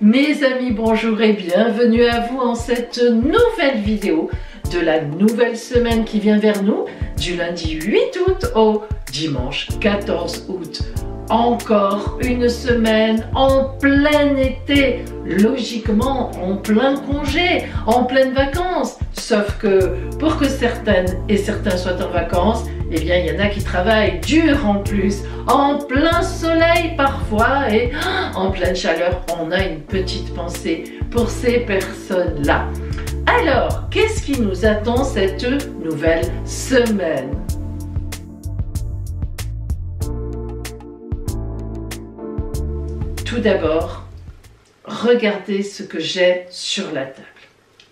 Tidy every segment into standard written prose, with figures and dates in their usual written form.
Mes amis, bonjour et bienvenue à vous en cette nouvelle vidéo de la nouvelle semaine qui vient vers nous du lundi 8 août au dimanche 14 août. Encore une semaine en plein été, logiquement en plein congé, en pleine vacances. Sauf que pour que certaines et certains soient en vacances, eh bien il y en a qui travaillent dur en plus, en plein soleil parfois et en pleine chaleur. On a une petite pensée pour ces personnes-là. Alors, qu'est-ce qui nous attend cette nouvelle semaine ? Tout d'abord, regardez ce que j'ai sur la table.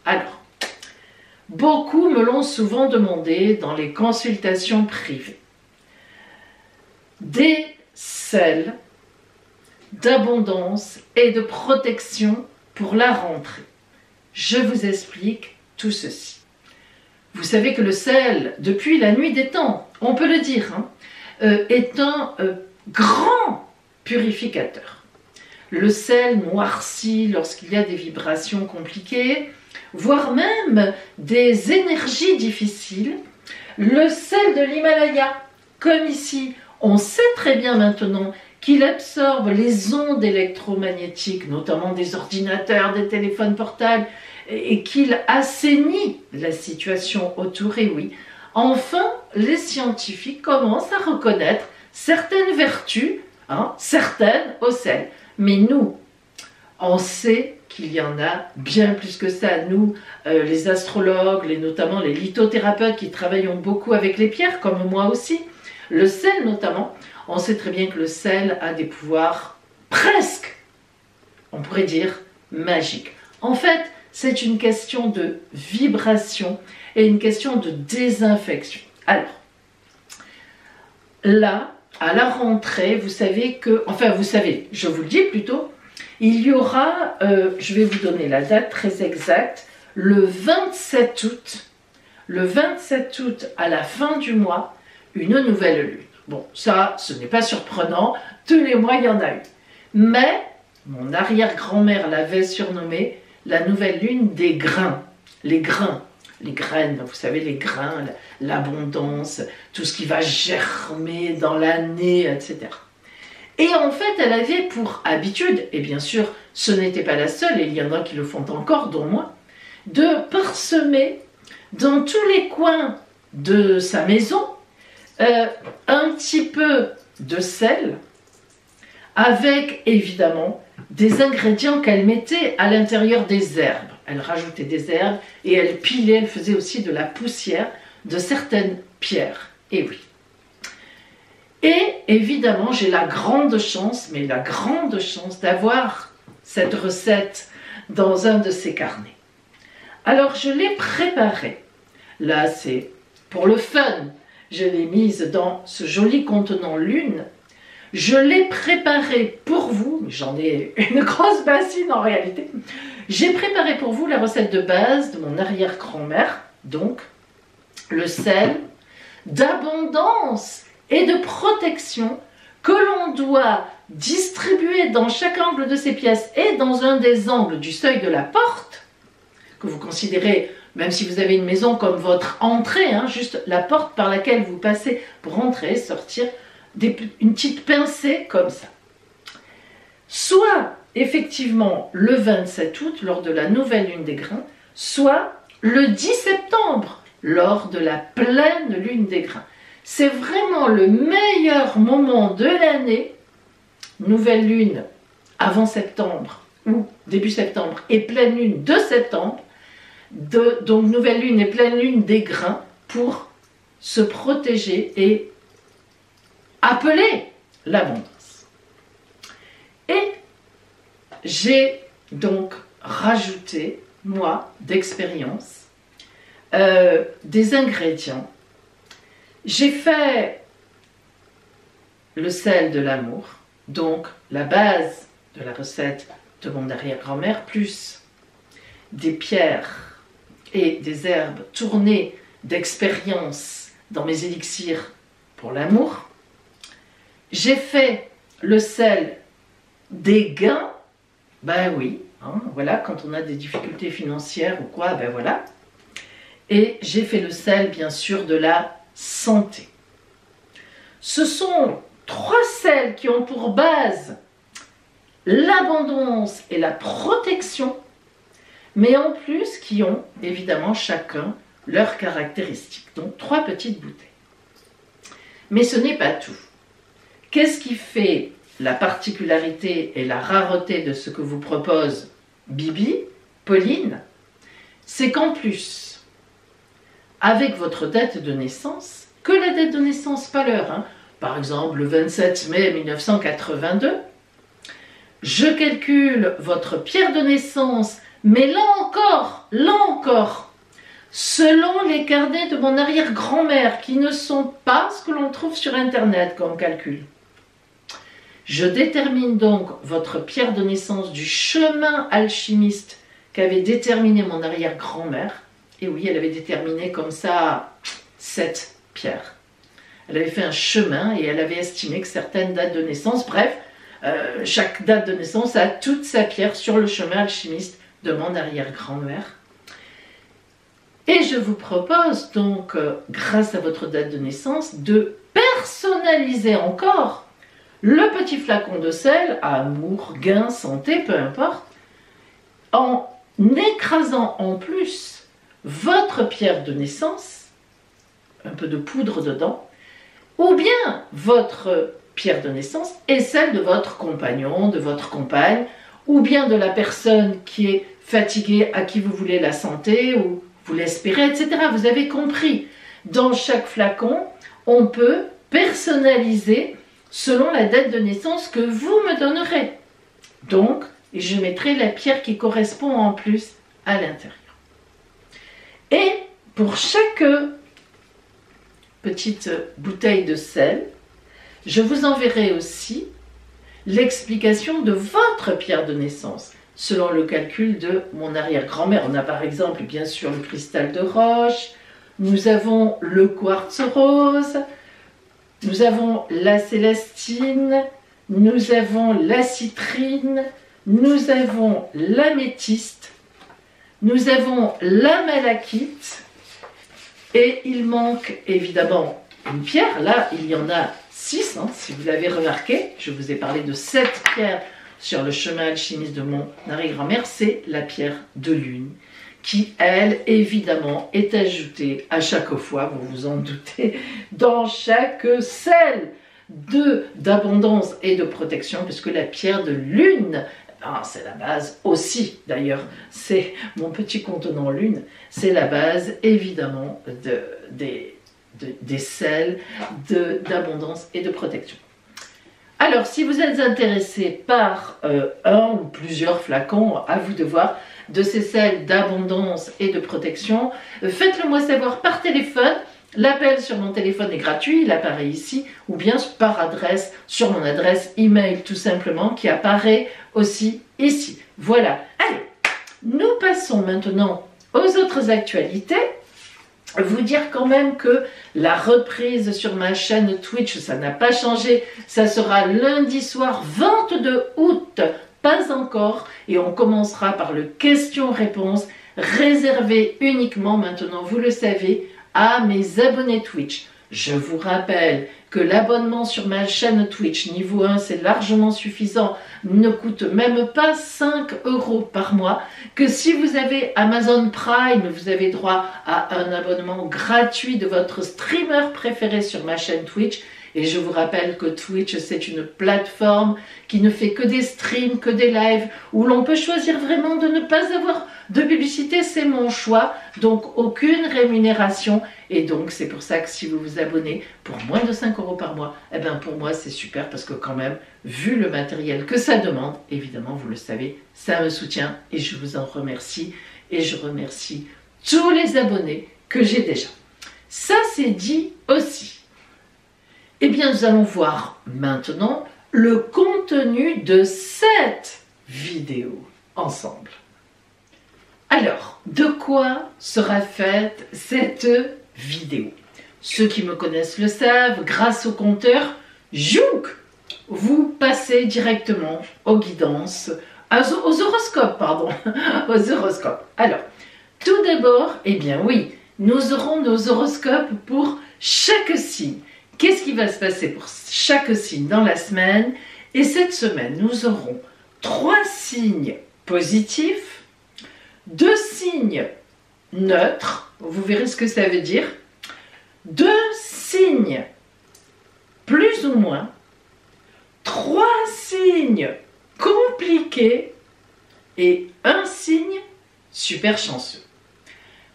Alors, beaucoup me l'ont souvent demandé dans les consultations privées. Des sels d'abondance et de protection pour la rentrée. Je vous explique tout ceci. Vous savez que le sel, depuis la nuit des temps, on peut le dire, est un grand purificateur. Le sel noircit lorsqu'il y a des vibrations compliquées, voire même des énergies difficiles. Le sel de l'Himalaya, comme ici, on sait très bien maintenant qu'il absorbe les ondes électromagnétiques, notamment des ordinateurs, des téléphones portables, et qu'il assainit la situation autour. Et oui, enfin, les scientifiques commencent à reconnaître certaines vertus, certaines au sel. Mais nous, on sait qu'il y en a bien plus que ça. Nous, les astrologues, notamment les lithothérapeutes qui travaillent beaucoup avec les pierres, comme moi aussi, le sel notamment, on sait très bien que le sel a des pouvoirs presque, on pourrait dire, magiques. En fait, c'est une question de vibration et une question de désinfection. Alors, là, à la rentrée, vous savez que, je vous le dis plutôt, il y aura, je vais vous donner la date très exacte, le 27 août à la fin du mois, une nouvelle lune. Bon, ça, ce n'est pas surprenant, tous les mois il y en a eu. Mais, mon arrière-grand-mère l'avait surnommée la nouvelle lune des grains. Les grains, les graines, vous savez, les grains, l'abondance, tout ce qui va germer dans l'année, etc. Et en fait, elle avait pour habitude, et bien sûr, ce n'était pas la seule, et il y en a qui le font encore, dont moi, de parsemer dans tous les coins de sa maison un petit peu de sel, avec évidemment des ingrédients qu'elle mettait à l'intérieur des herbes. Elle rajoutait des herbes et elle pilait, elle faisait aussi de la poussière de certaines pierres. Et oui. Et évidemment, j'ai la grande chance d'avoir cette recette dans un de ces carnets. Alors, je l'ai préparée. Là, c'est pour le fun. Je l'ai mise dans ce joli contenant lune. Je l'ai préparée pour vous. J'en ai une grosse bassine en réalité. J'ai préparé pour vous la recette de base de mon arrière-grand-mère. Donc, le sel d'abondance et de protection que l'on doit distribuer dans chaque angle de ces pièces et dans un des angles du seuil de la porte, que vous considérez, même si vous avez une maison comme votre entrée, juste la porte par laquelle vous passez pour entrer, sortir, une petite pincée comme ça. Soit effectivement le 27 août lors de la nouvelle lune des grains, soit le 10 septembre lors de la pleine lune des grains. C'est vraiment le meilleur moment de l'année, nouvelle lune avant septembre ou début septembre et pleine lune de septembre, donc nouvelle lune et pleine lune des grains pour se protéger et appeler l'abondance. Et j'ai donc rajouté, moi, d'expérience, des ingrédients. J'ai fait le sel de l'amour, donc la base de la recette de mon arrière-grand-mère, plus des pierres et des herbes tournées d'expérience dans mes élixirs pour l'amour. J'ai fait le sel des gains Ben oui, hein, voilà, quand on a des difficultés financières ou quoi, ben voilà. Et j'ai fait le sel, bien sûr, de la santé. Ce sont 3 sels qui ont pour base l'abondance et la protection, mais en plus qui ont évidemment chacun leurs caractéristiques. Donc 3 petites bouteilles. Mais ce n'est pas tout. Qu'est-ce qui fait la particularité et la rareté de ce que vous propose Bibi, Pauline? C'est qu'en plus, avec votre date de naissance, que la date de naissance, pas l'heure, hein, par exemple le 27 mai 1982, je calcule votre pierre de naissance, mais là encore, selon les carnets de mon arrière-grand-mère, qui ne sont pas ce que l'on trouve sur Internet comme calcul. Je détermine donc votre pierre de naissance du chemin alchimiste qu'avait déterminé mon arrière-grand-mère. Et oui, elle avait déterminé comme ça 7 pierres. Elle avait fait un chemin et elle avait estimé que certaines dates de naissance, bref, chaque date de naissance a toute sa pierre sur le chemin alchimiste de mon arrière-grand-mère. Et je vous propose donc, grâce à votre date de naissance, de personnaliser encore le petit flacon de sel, amour, gain, santé, peu importe, en écrasant en plus votre pierre de naissance, un peu de poudre dedans, ou bien votre pierre de naissance et celle de votre compagnon, de votre compagne, ou bien de la personne qui est fatiguée, à qui vous voulez la santé, ou vous l'espérez, etc. Vous avez compris. Dans chaque flacon, on peut personnaliser selon la date de naissance que vous me donnerez. Donc, je mettrai la pierre qui correspond en plus à l'intérieur. Et pour chaque petite bouteille de sel, je vous enverrai aussi l'explication de votre pierre de naissance, selon le calcul de mon arrière-grand-mère. On a par exemple, bien sûr, le cristal de roche, nous avons le quartz rose, nous avons la célestine, nous avons la citrine, nous avons l'améthyste, nous avons la malachite, et il manque évidemment une pierre. Là, il y en a 6, hein, si vous l'avez remarqué. Je vous ai parlé de 7 pierres sur le chemin alchimiste de mon arrière-grand-mère. C'est la pierre de lune, qui, elle, évidemment, est ajoutée à chaque fois, vous vous en doutez, dans chaque sel d'abondance et de protection, puisque la pierre de lune, c'est la base aussi, d'ailleurs, c'est mon petit contenant lune, c'est la base, évidemment, des sels d'abondance et de protection. Alors, si vous êtes intéressé par un ou plusieurs flacons, à vous de voir, de ces sels d'abondance et de protection, faites-le moi savoir par téléphone. L'appel sur mon téléphone est gratuit, il apparaît ici, ou bien par adresse, sur mon adresse email tout simplement, qui apparaît aussi ici. Voilà. Allez, nous passons maintenant aux autres actualités. Vous dire quand même que la reprise sur ma chaîne Twitch, ça n'a pas changé, ça sera lundi soir 22 août, pas encore, et on commencera par le question-réponse, réservé uniquement maintenant, vous le savez, à mes abonnés Twitch. Je vous rappelle que l'abonnement sur ma chaîne Twitch niveau 1, c'est largement suffisant, ne coûte même pas 5 € par mois, que si vous avez Amazon Prime, vous avez droit à un abonnement gratuit de votre streamer préféré sur ma chaîne Twitch. Et je vous rappelle que Twitch, c'est une plateforme qui ne fait que des streams, que des lives, où l'on peut choisir vraiment de ne pas avoir de publicité, c'est mon choix, donc aucune rémunération. Et donc c'est pour ça que si vous vous abonnez pour moins de 5 € par mois, eh bien pour moi c'est super, parce que quand même, vu le matériel que ça demande, évidemment vous le savez, ça me soutient et je vous en remercie. Et je remercie tous les abonnés que j'ai déjà. Ça c'est dit aussi. Eh bien, nous allons voir maintenant le contenu de cette vidéo ensemble. Alors, de quoi sera faite cette vidéo? Ceux qui me connaissent le savent, grâce au compteur Jouk, vous passez directement aux guidances aux horoscopes, pardon, aux horoscopes. Alors, tout d'abord, eh bien oui, nous aurons nos horoscopes pour chaque signe. Qu'est-ce qui va se passer pour chaque signe dans la semaine? Et cette semaine, nous aurons 3 signes positifs, 2 signes neutres, vous verrez ce que ça veut dire, 2 signes plus ou moins, 3 signes compliqués et 1 signe super chanceux.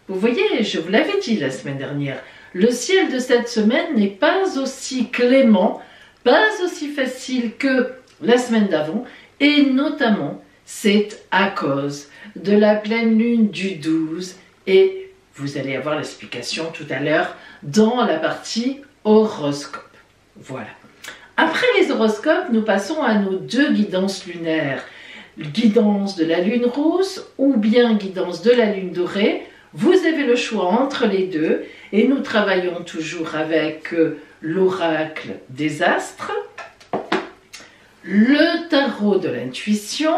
Vous voyez, je vous l'avais dit la semaine dernière, le ciel de cette semaine n'est pas aussi clément, pas aussi facile que la semaine d'avant, et notamment c'est à cause de la pleine lune du 12, et vous allez avoir l'explication tout à l'heure dans la partie horoscope. Voilà. Après les horoscopes, nous passons à nos 2 guidances lunaires. Guidance de la lune rousse ou bien guidance de la lune dorée. Vous avez le choix entre les deux et nous travaillons toujours avec l'oracle des astres, le tarot de l'intuition,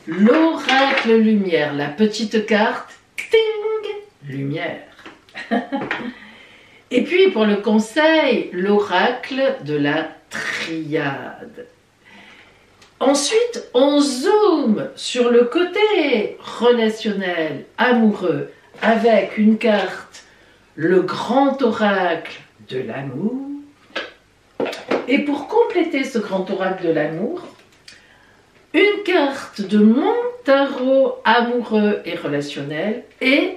l'oracle lumière, la petite carte, ting, lumière. Et puis pour le conseil, l'oracle de la triade. Ensuite, on zoome sur le côté relationnel, amoureux, avec une carte, le grand oracle de l'amour. Et pour compléter ce grand oracle de l'amour, une carte de mon tarot amoureux et relationnel et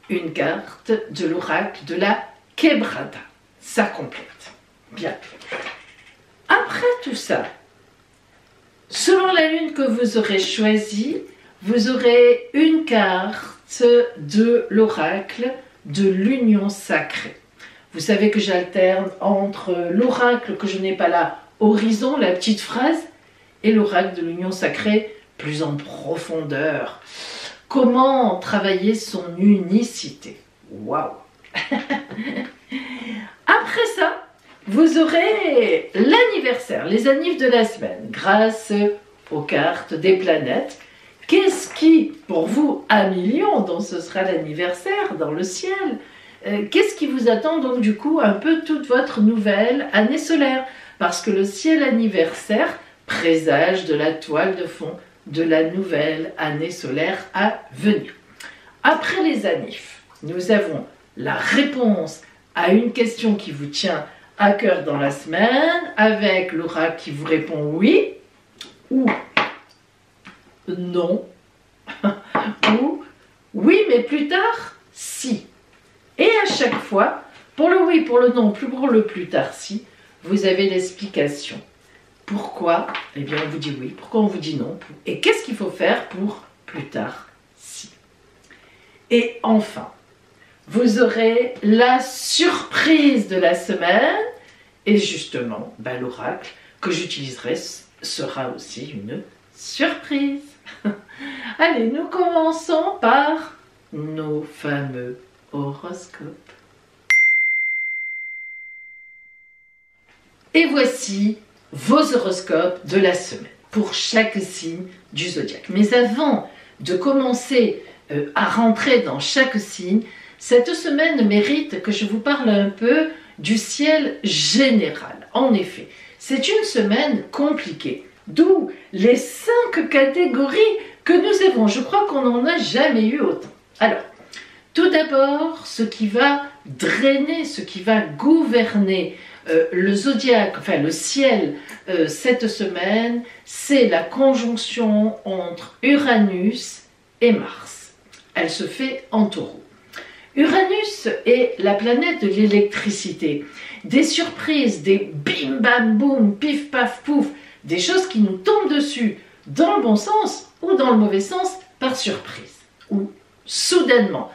une carte de l'oracle de la Quebrada. Ça complète. Bien. Après tout ça, selon la lune que vous aurez choisie, vous aurez une carte de l'oracle de l'union sacrée. Vous savez que j'alterne entre l'oracle que je n'ai pas là, horizon, la petite phrase, et l'oracle de l'union sacrée, plus en profondeur. Comment travailler son unicité? Waouh! Après ça, vous aurez l'anniversaire, les annives de la semaine, grâce aux cartes des planètes. Qu'est-ce qui, pour vous, à millions, dont ce sera l'anniversaire dans le ciel, qu'est-ce qui vous attend donc du coup un peu toute votre nouvelle année solaire? Parce que le ciel anniversaire présage de la toile de fond de la nouvelle année solaire à venir. Après les annives, nous avons la réponse à une question qui vous tient à cœur dans la semaine, avec l'oracle qui vous répond oui ou non, ou oui mais plus tard si. Et à chaque fois, pour le oui, pour le non, pour le plus tard si, vous avez l'explication. Pourquoi? Eh bien on vous dit oui, pourquoi on vous dit non, et qu'est-ce qu'il faut faire pour plus tard si. Et enfin, vous aurez la surprise de la semaine et justement, l'oracle que j'utiliserai sera aussi une surprise. Allez, nous commençons par nos fameux horoscopes. Et voici vos horoscopes de la semaine pour chaque signe du zodiaque. Mais avant de commencer à rentrer dans chaque signe, cette semaine mérite que je vous parle un peu du ciel général. En effet, c'est une semaine compliquée, d'où les 5 catégories que nous avons. Je crois qu'on n'en a jamais eu autant. Alors, tout d'abord, ce qui va drainer, ce qui va gouverner le zodiaque, enfin le ciel cette semaine, c'est la conjonction entre Uranus et Mars. Elle se fait en Taureau. Uranus est la planète de l'électricité, des surprises, des bim bam boum, pif paf pouf, des choses qui nous tombent dessus dans le bon sens ou dans le mauvais sens par surprise ou soudainement.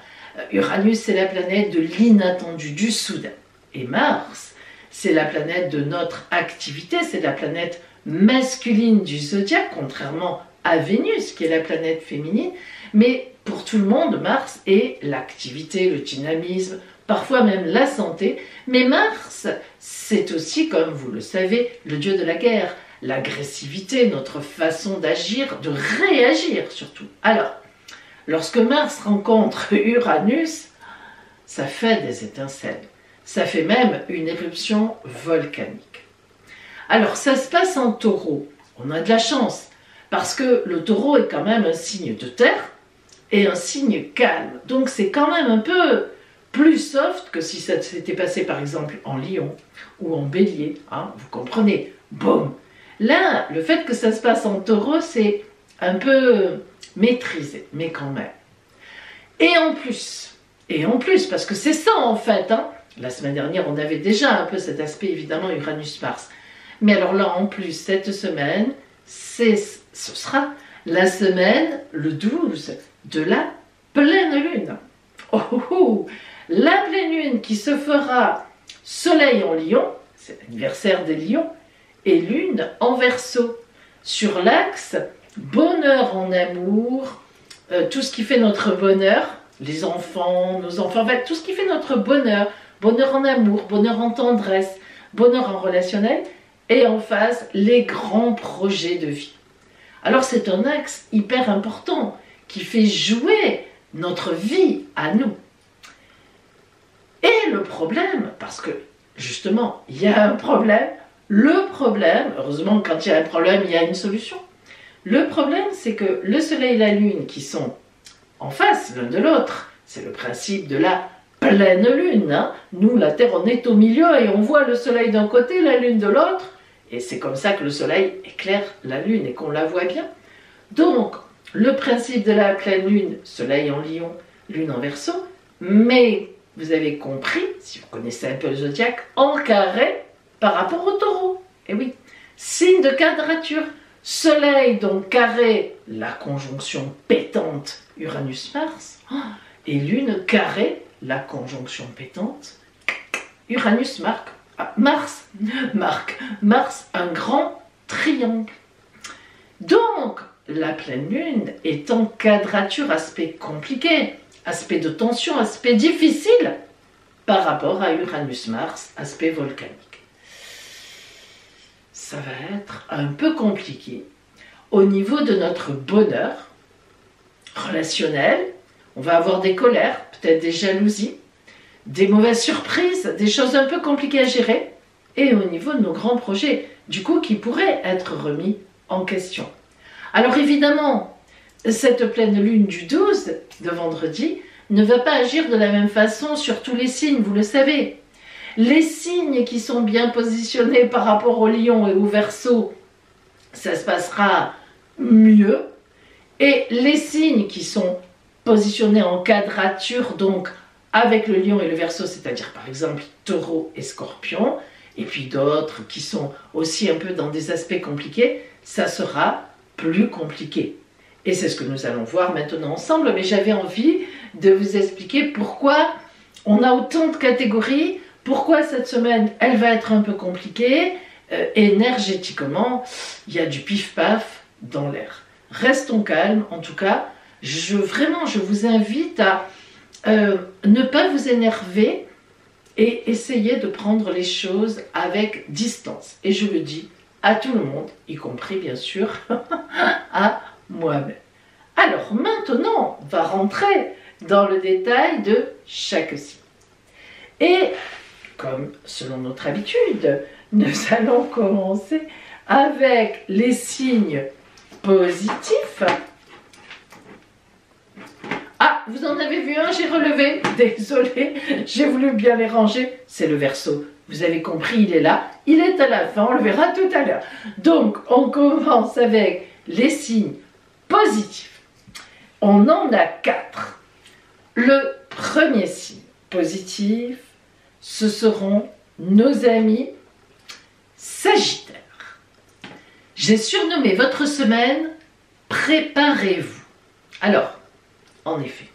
Uranus c'est la planète de l'inattendu, du soudain. Et Mars c'est la planète de notre activité, c'est la planète masculine du zodiaque, contrairement à Vénus qui est la planète féminine, mais pour tout le monde, Mars est l'activité, le dynamisme, parfois même la santé. Mais Mars, c'est aussi, comme vous le savez, le dieu de la guerre, l'agressivité, notre façon d'agir, de réagir surtout. Alors, lorsque Mars rencontre Uranus, ça fait des étincelles. Ça fait même une éruption volcanique. Alors, ça se passe en Taureau. On a de la chance, parce que le Taureau est quand même un signe de terre et un signe calme. Donc, c'est quand même un peu plus soft que si ça s'était passé, par exemple, en Lion ou en Bélier. Hein, vous comprenez? Boum! Là, le fait que ça se passe en Taureau, c'est un peu maîtrisé, mais quand même. Et en plus, parce que c'est ça en fait, hein, la semaine dernière, on avait déjà un peu cet aspect, évidemment, Uranus-Mars. Mais alors là, en plus, cette semaine, ce sera la semaine, le 12, de la pleine lune. Oh, oh, oh. La pleine lune qui se fera Soleil en Lion, c'est l'anniversaire des Lions, et Lune en Verseau, sur l'axe bonheur en amour, tout ce qui fait notre bonheur, les enfants, nos enfants, en fait, tout ce qui fait notre bonheur, bonheur en amour, bonheur en tendresse, bonheur en relationnel, et en face, les grands projets de vie. Alors c'est un axe hyper important qui fait jouer notre vie à nous. Et le problème, parce que justement, il y a un problème, le problème, heureusement quand il y a un problème, il y a une solution. Le problème, c'est que le Soleil et la Lune qui sont en face l'un de l'autre, c'est le principe de la pleine Lune. Hein. Nous, la Terre, on est au milieu et on voit le Soleil d'un côté, la Lune de l'autre. Et c'est comme ça que le Soleil éclaire la Lune et qu'on la voit bien. Donc, le principe de la pleine Lune, Soleil en Lion, Lune en Verseau, mais vous avez compris, si vous connaissez un peu le zodiaque, en carré par rapport au Taureau. Et oui, signe de quadrature. Soleil, donc carré, la conjonction pétante Uranus-Mars, et Lune, carré, la conjonction pétante Uranus-Mars, un grand triangle. Donc, la pleine Lune est en quadrature, aspect compliqué, aspect de tension, aspect difficile par rapport à Uranus-Mars, aspect volcanique. Ça va être un peu compliqué au niveau de notre bonheur relationnel. On va avoir des colères, peut-être des jalousies, des mauvaises surprises, des choses un peu compliquées à gérer, et au niveau de nos grands projets, du coup, qui pourraient être remis en question. Alors évidemment, cette pleine lune du 12 de vendredi ne va pas agir de la même façon sur tous les signes, vous le savez. Les signes qui sont bien positionnés par rapport au Lion et au Verseau, ça se passera mieux. Et les signes qui sont positionnés en quadrature, donc avec le Lion et le Verseau, c'est-à-dire par exemple Taureau et Scorpion, et puis d'autres qui sont aussi un peu dans des aspects compliqués, ça sera plus compliqué. Et c'est ce que nous allons voir maintenant ensemble, mais j'avais envie de vous expliquer pourquoi on a autant de catégories, pourquoi cette semaine elle va être un peu compliquée, énergétiquement, il y a du pif-paf dans l'air. Restons calmes, en tout cas, je vous invite à ne pas vous énerver et essayer de prendre les choses avec distance. Et je le dis à tout le monde, y compris bien sûr à moi-même. Alors maintenant, on va rentrer dans le détail de chaque signe. Et comme selon notre habitude, nous allons commencer avec les signes positifs. Ah, vous en avez vu un, j'ai relevé. Désolée, j'ai voulu bien les ranger. C'est le Verseau. Vous avez compris, il est là. Il est à la fin, on le verra tout à l'heure. Donc, on commence avec les signes positifs. On en a 4. Le premier signe positif, ce seront nos amis Sagittaires. J'ai surnommé votre semaine « Préparez-vous ». Alors, en effet,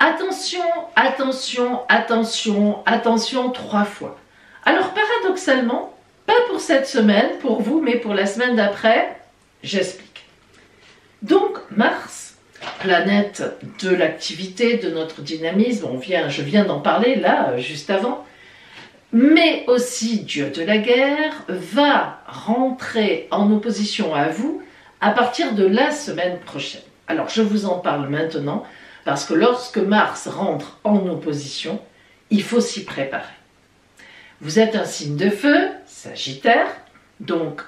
attention, attention, attention, attention 3 fois. Alors paradoxalement, pas pour cette semaine, pour vous, mais pour la semaine d'après, j'explique. Donc Mars, planète de l'activité, de notre dynamisme, je viens d'en parler là, juste avant. mais aussi Dieu de la guerre, va rentrer en opposition à vous à partir de la semaine prochaine. Alors je vous en parle maintenant, parce que lorsque Mars rentre en opposition, il faut s'y préparer. Vous êtes un signe de feu, Sagittaire, donc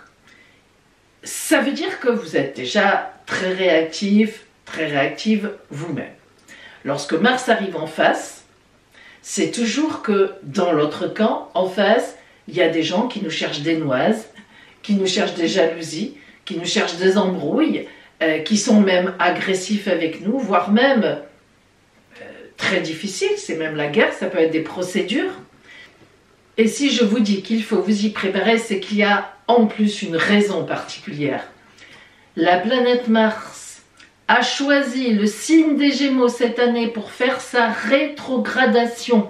ça veut dire que vous êtes déjà très réactif, très réactive vous-même. Lorsque Mars arrive en face, c'est toujours que dans l'autre camp, en face, il y a des gens qui nous cherchent des noises, qui nous cherchent des jalousies, qui nous cherchent des embrouilles, qui sont même agressifs avec nous, voire même très difficiles, c'est même la guerre, ça peut être des procédures. Et si je vous dis qu'il faut vous y préparer, c'est qu'il y a en plus une raison particulière. La planète Mars a choisi le signe des Gémeaux cette année pour faire sa rétrogradation,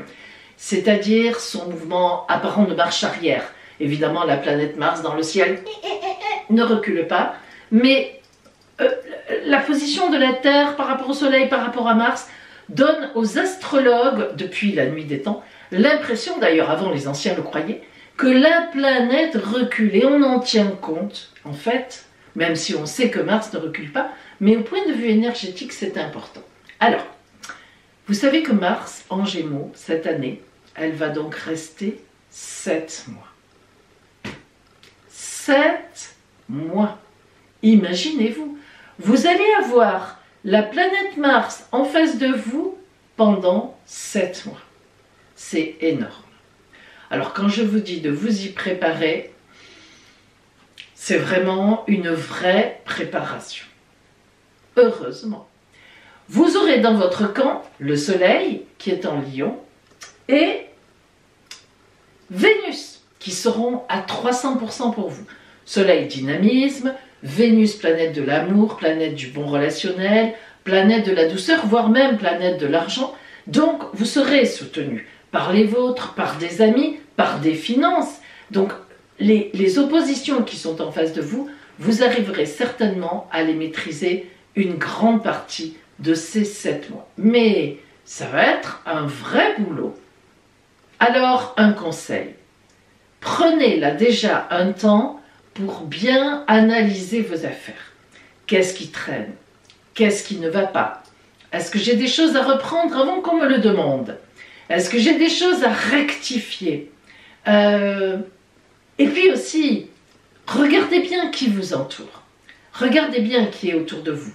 c'est-à-dire son mouvement apparent de marche arrière. Évidemment, la planète Mars dans le ciel ne recule pas, mais la position de la Terre par rapport au Soleil, par rapport à Mars, donne aux astrologues, depuis la nuit des temps, l'impression, d'ailleurs avant les anciens le croyaient, que la planète recule, et on en tient compte, en fait, même si on sait que Mars ne recule pas, mais au point de vue énergétique, c'est important. Alors, vous savez que Mars, en Gémeaux, cette année, elle va donc rester 7 mois. 7 mois. Imaginez-vous, vous allez avoir la planète Mars en face de vous pendant 7 mois. C'est énorme. Alors quand je vous dis de vous y préparer, c'est vraiment une vraie préparation. Heureusement. Vous aurez dans votre camp le Soleil qui est en Lion et Vénus qui seront à 300% pour vous. Soleil dynamisme, Vénus planète de l'amour, planète du bon relationnel, planète de la douceur, voire même planète de l'argent. Donc vous serez soutenu par les vôtres, par des amis, par des finances. Donc les oppositions qui sont en face de vous, vous arriverez certainement à les maîtriser une grande partie de ces 7 mois. Mais ça va être un vrai boulot. Alors un conseil, prenez là déjà un temps pour bien analyser vos affaires. Qu'est-ce qui traîne? Qu'est-ce qui ne va pas? Est-ce que j'ai des choses à reprendre avant qu'on me le demande? Est-ce que j'ai des choses à rectifier? Et puis aussi, regardez bien qui vous entoure. Regardez bien qui est autour de vous.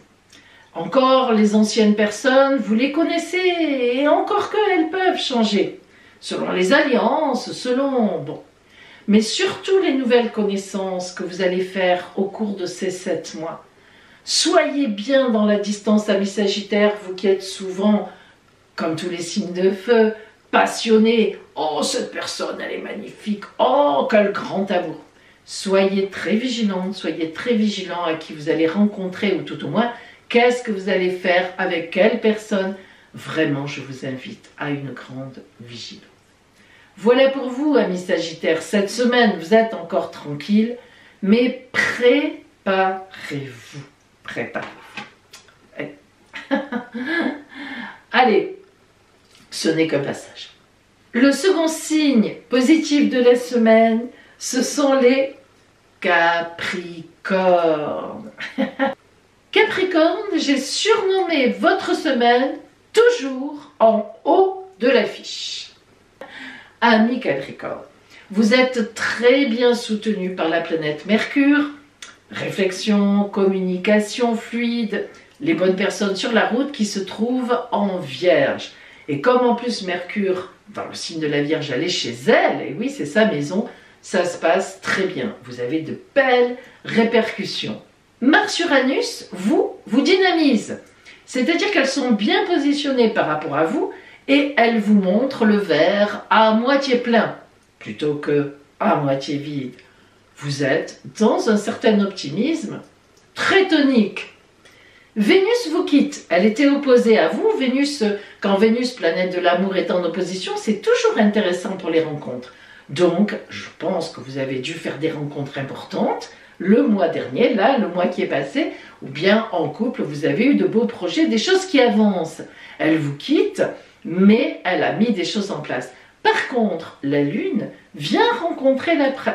Encore les anciennes personnes, vous les connaissez, et encore qu'elles peuvent changer, selon les alliances, selon... bon. Mais surtout les nouvelles connaissances que vous allez faire au cours de ces 7 mois. Soyez bien dans la distance, amis Sagittaires, vous qui êtes souvent, comme tous les signes de feu, passionnés. Oh, cette personne, elle est magnifique. Oh, quel grand amour. Soyez très vigilantes, soyez très vigilants à qui vous allez rencontrer, ou tout au moins, qu'est-ce que vous allez faire avec quelle personne. Vraiment, je vous invite à une grande vigilance. Voilà pour vous, amis Sagittaires. Cette semaine, vous êtes encore tranquille, mais préparez-vous. Préparez-vous. Allez, ce n'est qu'un passage. Le second signe positif de la semaine, ce sont les Capricornes. Capricorne, j'ai surnommé votre semaine toujours en haut de l'affiche. Amis Capricorne, vous êtes très bien soutenu par la planète Mercure. Réflexion, communication fluide, les bonnes personnes sur la route qui se trouvent en Vierge. Et comme en plus Mercure, dans le signe de la Vierge, elle est chez elle, et oui, c'est sa maison, ça se passe très bien. Vous avez de belles répercussions. Mars-Uranus, vous dynamise. C'est-à-dire qu'elles sont bien positionnées par rapport à vous et elles vous montrent le verre à moitié plein plutôt que à moitié vide. Vous êtes dans un certain optimisme très tonique. Vénus vous quitte, elle était opposée à vous. Vénus, quand Vénus, planète de l'amour, est en opposition, c'est toujours intéressant pour les rencontres. Donc, je pense que vous avez dû faire des rencontres importantes le mois dernier, là, le mois qui est passé, ou bien en couple, vous avez eu de beaux projets, des choses qui avancent. Elle vous quitte, mais elle a mis des choses en place. Par contre, la Lune vient rencontrer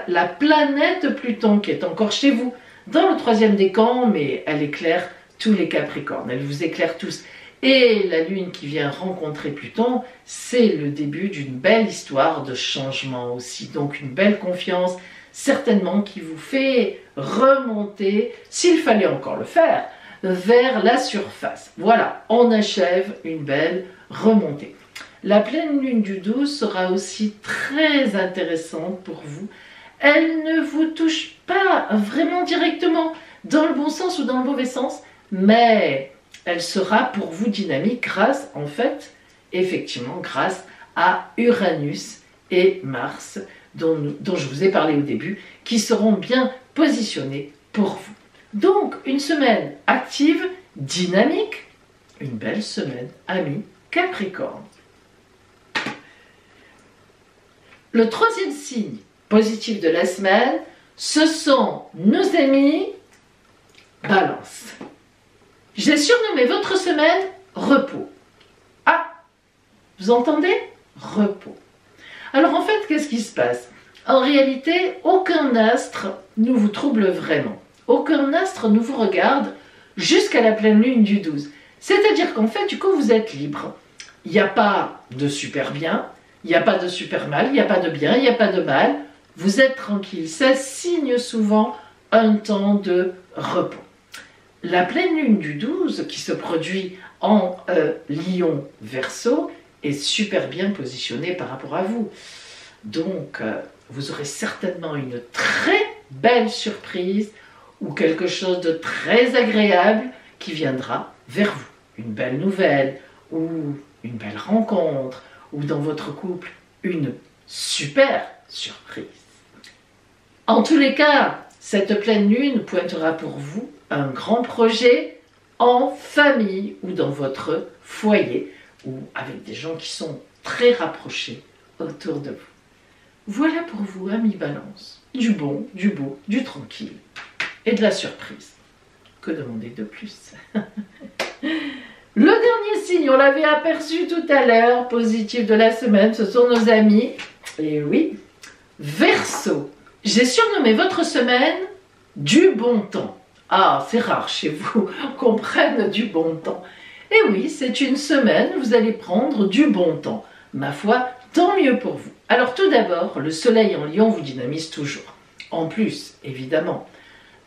la planète Pluton qui est encore chez vous, dans le 3e décan, mais elle éclaire tous les Capricornes, elle vous éclaire tous. Et la Lune qui vient rencontrer Pluton, c'est le début d'une belle histoire de changement aussi. Donc une belle confiance, certainement qui vous fait remonter, s'il fallait encore le faire, vers la surface. Voilà, on achève une belle remontée. La pleine lune du 12 sera aussi très intéressante pour vous. Elle ne vous touche pas vraiment directement dans le bon sens ou dans le mauvais sens, mais elle sera pour vous dynamique grâce, en fait, effectivement, grâce à Uranus et Mars, dont je vous ai parlé au début, qui seront bien positionnés pour vous. Donc, une semaine active, dynamique, une belle semaine, amis Capricorne. Le 3e signe positif de la semaine, ce sont nos amis Balance. J'ai surnommé votre semaine repos. Ah, vous entendez? Repos. Alors en fait, qu'est-ce qui se passe? En réalité, aucun astre ne vous trouble vraiment. Aucun astre ne vous regarde jusqu'à la pleine lune du 12. C'est-à-dire qu'en fait, du coup, vous êtes libre. Il n'y a pas de super bien, il n'y a pas de super mal, il n'y a pas de bien, il n'y a pas de mal. Vous êtes tranquille. Ça signe souvent un temps de repos. La pleine lune du 12, qui se produit en Lion Verseau, est super bien positionnée par rapport à vous. Donc, vous aurez certainement une très belle surprise ou quelque chose de très agréable qui viendra vers vous. Une belle nouvelle ou une belle rencontre ou dans votre couple, une super surprise. En tous les cas, cette pleine lune pointera pour vous un grand projet en famille ou dans votre foyer ou avec des gens qui sont très rapprochés autour de vous. Voilà pour vous, amis Balance, du bon, du beau, du tranquille et de la surprise. Que demander de plus? Le dernier signe, on l'avait aperçu tout à l'heure, positif de la semaine, ce sont nos amis, et oui, Verseau. J'ai surnommé votre semaine du bon temps. Ah, c'est rare chez vous qu'on prenne du bon temps. Et oui, c'est une semaine, vous allez prendre du bon temps. Ma foi, tant mieux pour vous. Alors tout d'abord, le soleil en Lion vous dynamise toujours. En plus, évidemment,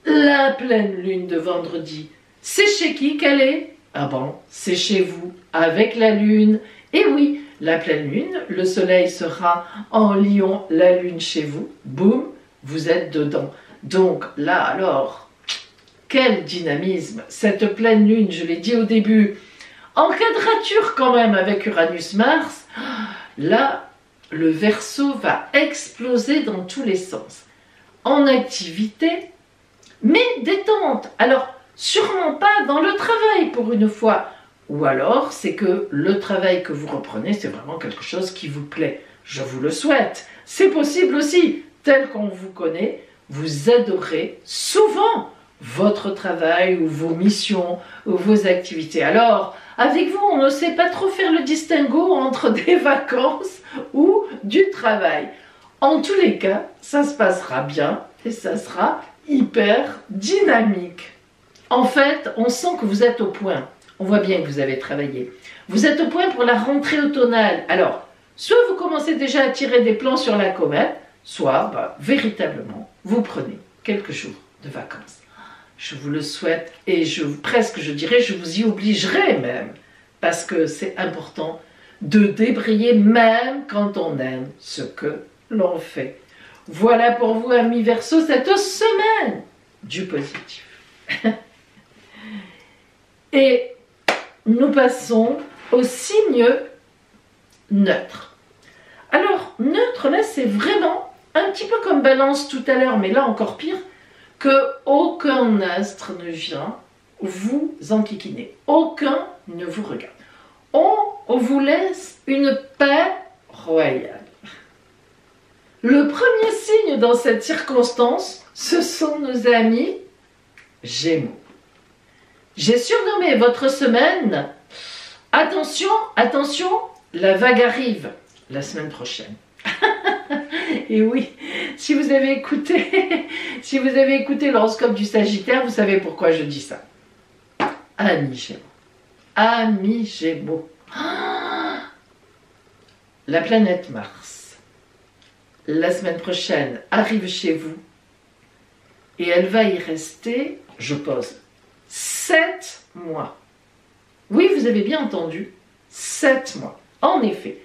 la pleine lune de vendredi, c'est chez qui qu'elle est? Ah bon, c'est chez vous, avec la lune. Et oui, la pleine lune, le soleil sera en Lion, la lune chez vous. Boum, vous êtes dedans. Donc là, alors, quel dynamisme! Cette pleine lune, je l'ai dit au début, en quadrature quand même avec Uranus-Mars, là, le Verseau va exploser dans tous les sens. En activité, mais détente. Alors, sûrement pas dans le travail pour une fois. Ou alors, c'est que le travail que vous reprenez, c'est vraiment quelque chose qui vous plaît. Je vous le souhaite. C'est possible aussi. Tel qu'on vous connaît, vous adorez souvent votre travail ou vos missions ou vos activités. Alors, avec vous, on ne sait pas trop faire le distinguo entre des vacances ou du travail. En tous les cas, ça se passera bien et ça sera hyper dynamique. En fait, on sent que vous êtes au point. On voit bien que vous avez travaillé. Vous êtes au point pour la rentrée automnale. Alors, soit vous commencez déjà à tirer des plans sur la comète, soit, véritablement, vous prenez quelques jours de vacances. Je vous le souhaite et presque, je dirais, je vous y obligerai même. Parce que c'est important de débrayer même quand on aime ce que l'on fait. Voilà pour vous, amis Verseau, cette semaine du positif. Et nous passons au signe neutre. Alors, neutre, là, c'est vraiment un petit peu comme Balance tout à l'heure, mais là encore pire, que aucun astre ne vient vous enquiquiner. Aucun ne vous regarde. On vous laisse une paix royale. Le premier signe dans cette circonstance, ce sont nos amis Gémeaux. J'ai surnommé votre semaine, attention, attention, la vague arrive. la semaine prochaine. Et oui, si vous avez écouté, si vous avez écouté l'horoscope du Sagittaire, vous savez pourquoi je dis ça. Amis Gémeaux. Amis Gémeaux. La planète Mars, la semaine prochaine, arrive chez vous et elle va y rester, je pose, 7 mois. Oui, vous avez bien entendu, 7 mois. En effet,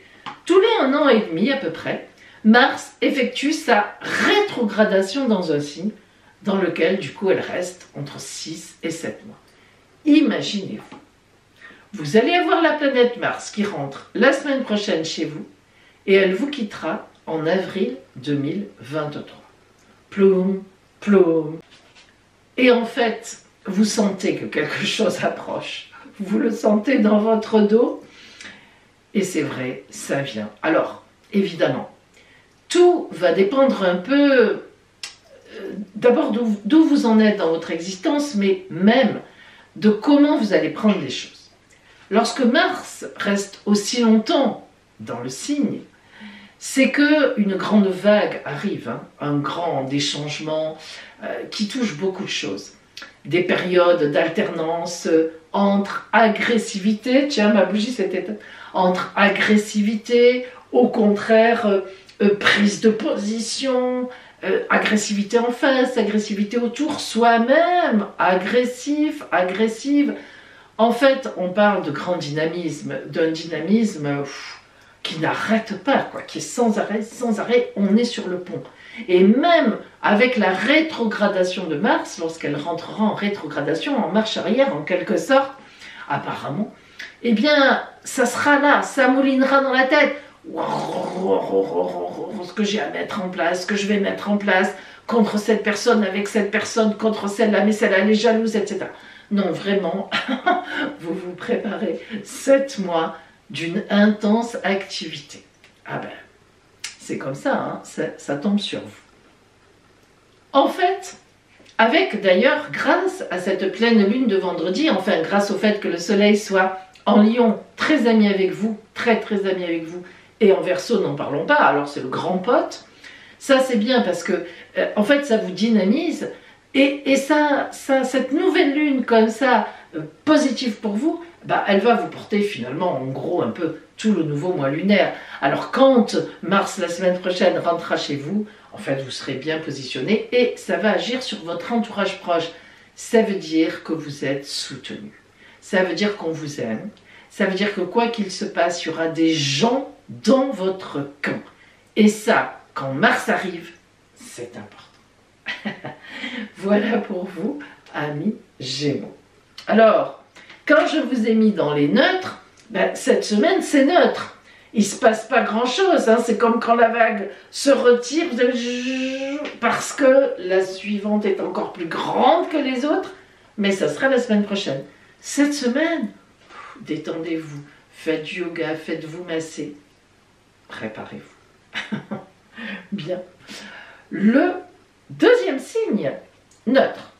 tous les 1 an et demi à peu près, Mars effectue sa rétrogradation dans un signe dans lequel, du coup, elle reste entre 6 et 7 mois. Imaginez-vous, vous allez avoir la planète Mars qui rentre la semaine prochaine chez vous et elle vous quittera en avril 2023. Ploum, ploum. Et en fait, vous sentez que quelque chose approche. Vous le sentez dans votre dos. Et c'est vrai, ça vient. Alors, évidemment, tout va dépendre un peu d'abord d'où vous en êtes dans votre existence, mais même de comment vous allez prendre les choses. Lorsque Mars reste aussi longtemps dans le signe, c'est qu'une grande vague arrive, des changements qui touchent beaucoup de choses. Des périodes d'alternance entre agressivité, tiens ma bougie c'était entre agressivité, au contraire prise de position, agressivité en face, agressivité autour, soi-même, agressif, agressive. En fait, on parle de grand dynamisme, d'un dynamisme qui n'arrête pas, quoi, qui est sans arrêt, on est sur le pont. Et même avec la rétrogradation de Mars, lorsqu'elle rentrera en rétrogradation, en marche arrière en quelque sorte, apparemment, eh bien, ça sera là, ça moulinera dans la tête. Ce que j'ai à mettre en place, ce que je vais mettre en place contre cette personne, avec cette personne, contre celle-là, mais celle-là, elle est jalouse, etc. Non, vraiment, vous vous préparez 7 mois d'une intense activité. Ah ben, c'est comme ça, ça tombe sur vous. En fait, avec d'ailleurs, grâce à cette pleine lune de vendredi, enfin grâce au fait que le soleil soit en Lion, très ami avec vous, très très ami avec vous, et en Verseau, n'en parlons pas, alors c'est le grand pote, ça c'est bien parce que, en fait, ça vous dynamise, et cette nouvelle lune comme ça, positive pour vous, bah, elle va vous porter finalement en gros un peu tout le nouveau mois lunaire. Alors quand Mars la semaine prochaine rentrera chez vous, en fait vous serez bien positionné et ça va agir sur votre entourage proche. Ça veut dire que vous êtes soutenu. Ça veut dire qu'on vous aime. Ça veut dire que quoi qu'il se passe, il y aura des gens dans votre camp. Et ça, quand Mars arrive, c'est important. Voilà pour vous, amis Gémeaux. Alors, quand je vous ai mis dans les neutres, ben, cette semaine c'est neutre. Il ne se passe pas grand chose, c'est comme quand la vague se retire, vous avez... parce que la suivante est encore plus grande que les autres, mais ça sera la semaine prochaine. Cette semaine, détendez-vous, faites du yoga, faites-vous masser, préparez-vous. Bien. Le deuxième signe, neutre.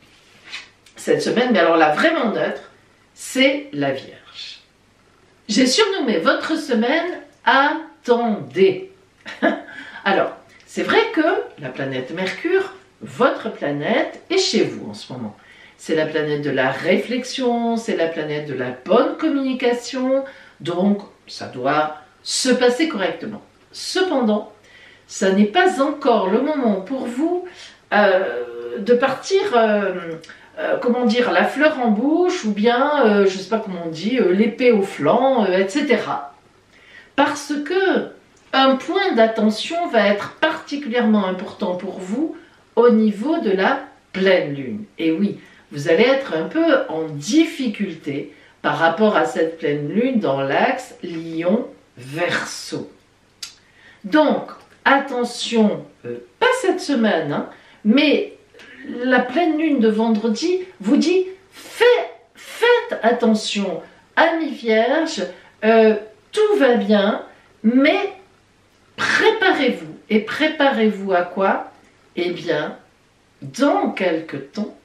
Cette semaine, mais alors là vraiment neutre, c'est la Vierge. J'ai surnommé votre semaine « Attendez ». Alors, c'est vrai que la planète Mercure, votre planète, est chez vous en ce moment. C'est la planète de la réflexion, c'est la planète de la bonne communication, donc ça doit se passer correctement. Cependant, ça n'est pas encore le moment pour vous de partir... comment dire, la fleur en bouche ou bien, je ne sais pas comment on dit, l'épée au flanc, etc. Parce que un point d'attention va être particulièrement important pour vous au niveau de la pleine lune. Et oui, vous allez être un peu en difficulté par rapport à cette pleine lune dans l'axe Lion-Verseau. Donc, attention, pas cette semaine, mais la pleine lune de vendredi vous dit faites attention, amis vierges, tout va bien, mais préparez-vous. Et préparez-vous à quoi? Eh bien, dans quelques temps,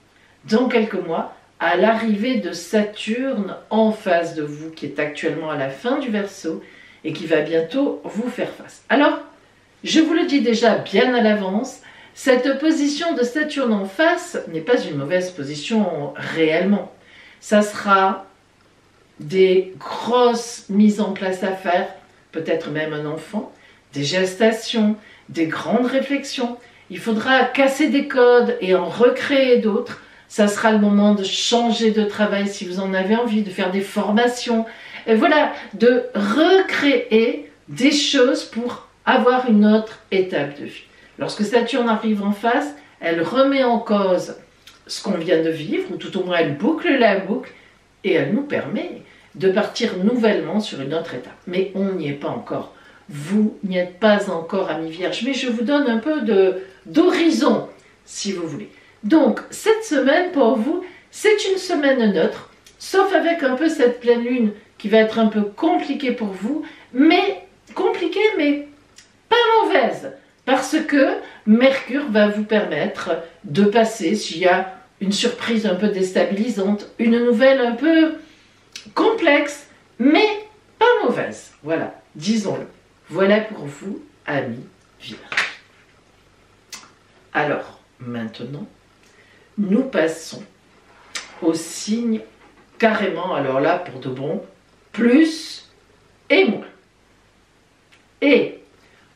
dans quelques mois, à l'arrivée de Saturne en face de vous, qui est actuellement à la fin du Verseau, et qui va bientôt vous faire face. Alors, je vous le dis déjà bien à l'avance, cette position de Saturne en face n'est pas une mauvaise position réellement. Ça sera des grosses mises en place à faire, peut-être même un enfant, des gestations, des grandes réflexions. Il faudra casser des codes et en recréer d'autres. Ça sera le moment de changer de travail si vous en avez envie, de faire des formations. Et voilà, de recréer des choses pour avoir une autre étape de vie. Lorsque Saturne arrive en face, elle remet en cause ce qu'on vient de vivre, ou tout au moins elle boucle la boucle, et elle nous permet de partir nouvellement sur une autre étape. Mais on n'y est pas encore. Vous n'y êtes pas encore, amis vierges, mais je vous donne un peu d'horizon, si vous voulez. Donc, cette semaine, pour vous, c'est une semaine neutre, sauf avec un peu cette pleine lune qui va être un peu compliquée pour vous, mais compliquée, mais pas mauvaise, parce que Mercure va vous permettre de passer, s'il y a une surprise un peu déstabilisante, une nouvelle un peu complexe, mais pas mauvaise. Voilà, disons-le. Voilà pour vous, amis vierges. Alors, maintenant, nous passons au signe carrément, alors là, pour de bon, plus et moins. Et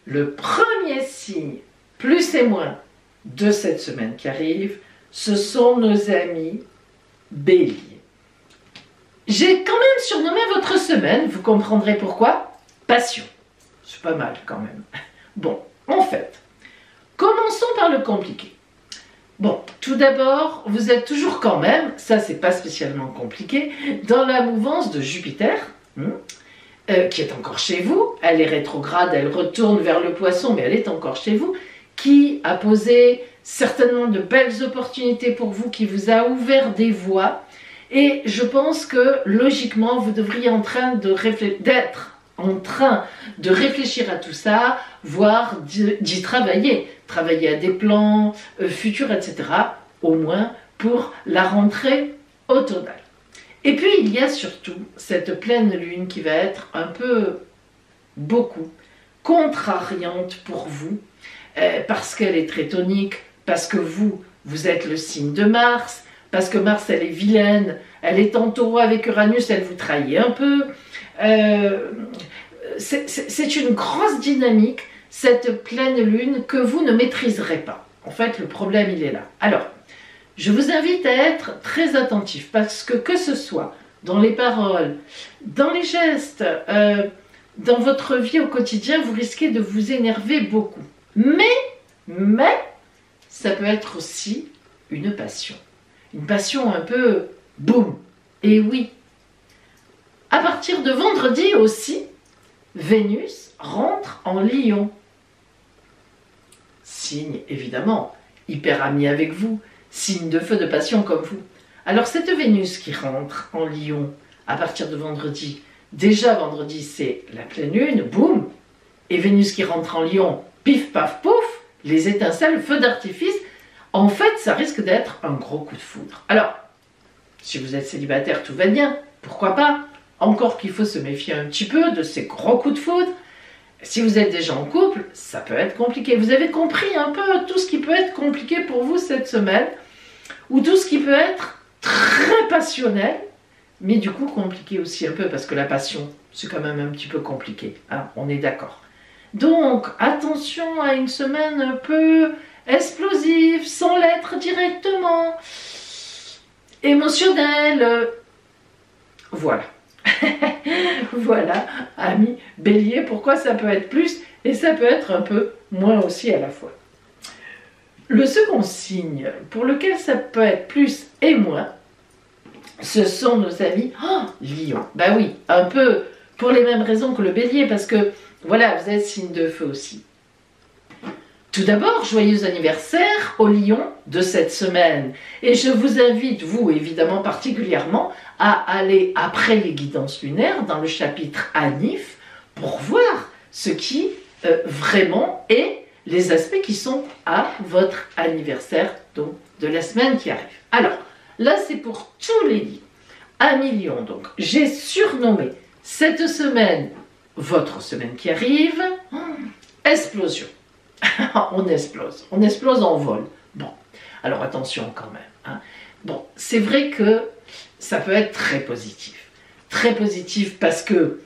le premier signe, plus et moins, de cette semaine qui arrive, ce sont nos amis Bélier. J'ai quand même surnommé votre semaine, vous comprendrez pourquoi, passion. C'est pas mal quand même. Bon, en fait, commençons par le compliqué. Bon, tout d'abord, vous êtes toujours quand même, ça c'est pas spécialement compliqué, dans la mouvance de Jupiter, qui est encore chez vous. Elle est rétrograde, elle retourne vers le Poisson, mais elle est encore chez vous, qui a posé certainement de belles opportunités pour vous, qui vous a ouvert des voies. Et je pense que logiquement, vous devriez d'être en train de réfléchir à tout ça, voire d'y travailler à des plans futurs, etc., au moins pour la rentrée automnale. Et puis il y a surtout cette pleine lune qui va être un peu, beaucoup, contrariante pour vous, parce qu'elle est très tonique, parce que vous êtes le signe de Mars, parce que Mars, elle est vilaine, elle est en taureau avec Uranus, elle vous trahit un peu. C'est une grosse dynamique, cette pleine lune, que vous ne maîtriserez pas. En fait, le problème, il est là. Alors, je vous invite à être très attentif, parce que ce soit dans les paroles, dans les gestes, dans votre vie au quotidien, vous risquez de vous énerver beaucoup. Mais, ça peut être aussi une passion. Une passion un peu boum. Et oui, à partir de vendredi aussi, Vénus rentre en Lion. Signe, évidemment, hyper ami avec vous, signe de feu, de passion comme vous. Alors cette Vénus qui rentre en Lion à partir de vendredi, déjà vendredi c'est la pleine lune, boum, et Vénus qui rentre en Lion, pif paf pouf, les étincelles, feu d'artifice, en fait ça risque d'être un gros coup de foudre. Alors, si vous êtes célibataire, tout va bien, pourquoi pas? Encore qu'il faut se méfier un petit peu de ces gros coups de foudre. Si vous êtes déjà en couple, ça peut être compliqué. Vous avez compris un peu tout ce qui peut être compliqué pour vous cette semaine, ou tout ce qui peut être très passionnel, mais du coup compliqué aussi un peu, parce que la passion, c'est quand même un petit peu compliqué, hein, on est d'accord. Donc, attention à une semaine un peu explosive, sans l'être directement, émotionnelle, voilà. Voilà, amis Bélier, pourquoi ça peut être plus et ça peut être un peu moins aussi à la fois. Le second signe pour lequel ça peut être plus et moins, ce sont nos amis Lion. Bah oui, un peu pour les mêmes raisons que le Bélier, parce que voilà, vous êtes signe de feu aussi. Tout d'abord, joyeux anniversaire au Lion de cette semaine. Et je vous invite, vous évidemment particulièrement, à aller après les guidances lunaires dans le chapitre Anif pour voir ce qui vraiment est les aspects qui sont à votre anniversaire, donc de la semaine qui arrive. Alors, là c'est pour tous les Lions. Amis Lion, donc, j'ai surnommé cette semaine votre semaine qui arrive, explosion. On explose en vol. Bon, alors attention quand même. Hein. Bon, c'est vrai que ça peut être très positif. Très positif parce que,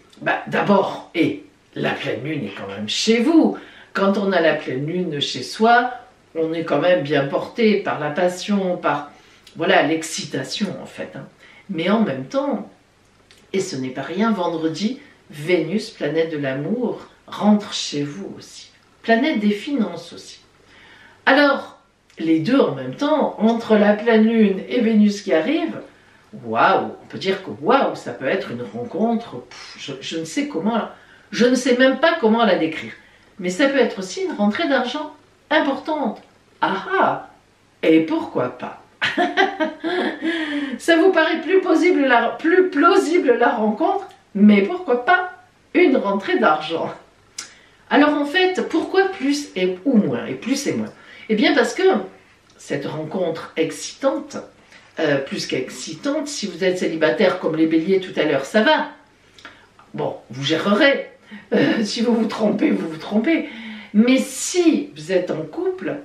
d'abord, la pleine lune est quand même chez vous. Quand on a la pleine lune chez soi, on est quand même bien porté par la passion, par voilà l'excitation en fait. Hein. Mais en même temps, et ce n'est pas rien, vendredi, Vénus, planète de l'amour, rentre chez vous aussi. Planète des finances aussi. Alors, les deux en même temps, entre la pleine lune et Vénus qui arrive, waouh, on peut dire que waouh, ça peut être une rencontre, je ne sais comment, je ne sais même pas comment la décrire. Mais ça peut être aussi une rentrée d'argent importante. Ah ah, et pourquoi pas? Ça vous paraît plus plausible la rencontre, mais pourquoi pas une rentrée d'argent? Alors en fait, pourquoi plus ou moins, et plus et moins? Eh bien parce que cette rencontre excitante, plus qu'excitante, si vous êtes célibataire comme les béliers tout à l'heure, ça va. Bon, vous gérerez. Si vous vous trompez, vous vous trompez. Mais si vous êtes en couple,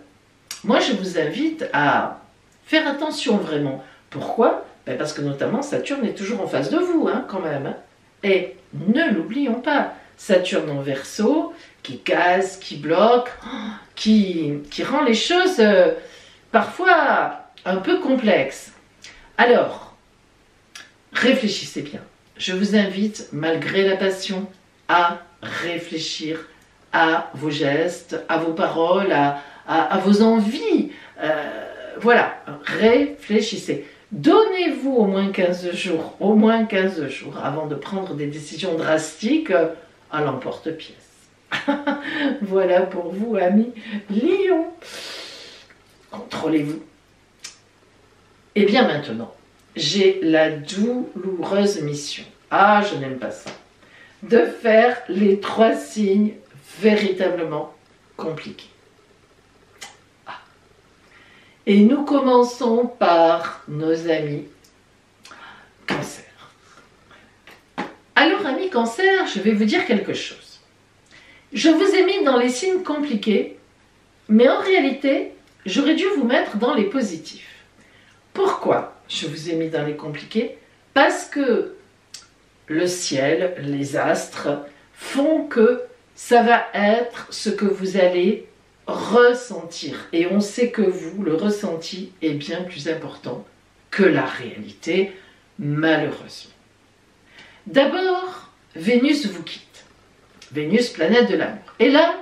moi je vous invite à faire attention vraiment. Pourquoi? Parce que notamment Saturne est toujours en face de vous, hein, quand même. Hein. Et ne l'oublions pas, Saturne en Verseau, qui casse, qui bloque, qui rend les choses parfois un peu complexes. Alors, réfléchissez bien. Je vous invite, malgré la passion, à réfléchir à vos gestes, à vos paroles, à vos envies. Voilà, réfléchissez. Donnez-vous au moins 15 jours avant de prendre des décisions drastiques à l'emporte-pièce. Voilà pour vous, amis Lion. Contrôlez-vous. Et bien maintenant, j'ai la douloureuse mission. Ah, je n'aime pas ça. De faire les 3 signes véritablement compliqués. Ah. Et nous commençons par nos amis Cancer. Alors, amis Cancer, je vais vous dire quelque chose. Je vous ai mis dans les signes compliqués, mais en réalité, j'aurais dû vous mettre dans les positifs. Pourquoi je vous ai mis dans les compliqués? Parce que le ciel, les astres font que ça va être ce que vous allez ressentir. Et on sait que vous, le ressenti est bien plus important que la réalité, malheureusement. D'abord, Vénus vous quitte. Vénus, planète de l'amour. Et là,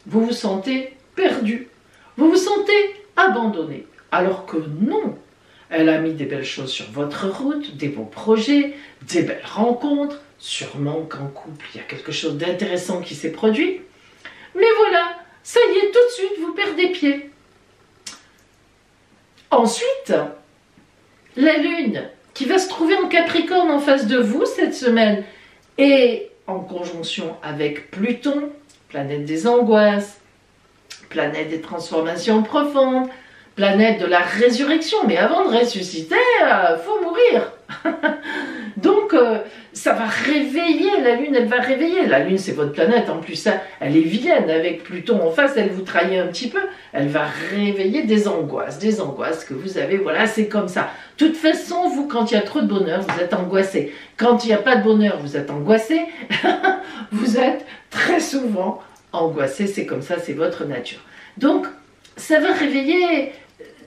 vous vous sentez perdu. Vous vous sentez abandonné. Alors que non, elle a mis des belles choses sur votre route, des beaux projets, des belles rencontres. Sûrement qu'en couple, il y a quelque chose d'intéressant qui s'est produit. Mais voilà, ça y est, tout de suite, vous perdez pied. Ensuite, la Lune, qui va se trouver en Capricorne en face de vous cette semaine, et en conjonction avec Pluton, planète des angoisses, planète des transformations profondes, planète de la résurrection. Mais avant de ressusciter, faut mourir. Donc, ça va réveiller, la Lune, elle va réveiller. La Lune, c'est votre planète, en plus, ça, elle est vilaine, avec Pluton en face, elle vous trahit un petit peu. Elle va réveiller des angoisses que vous avez, voilà, c'est comme ça. De toute façon, vous, quand il y a trop de bonheur, vous êtes angoissé. Quand il n'y a pas de bonheur, vous êtes angoissé. Vous êtes très souvent angoissé, c'est comme ça, c'est votre nature. Donc, ça va réveiller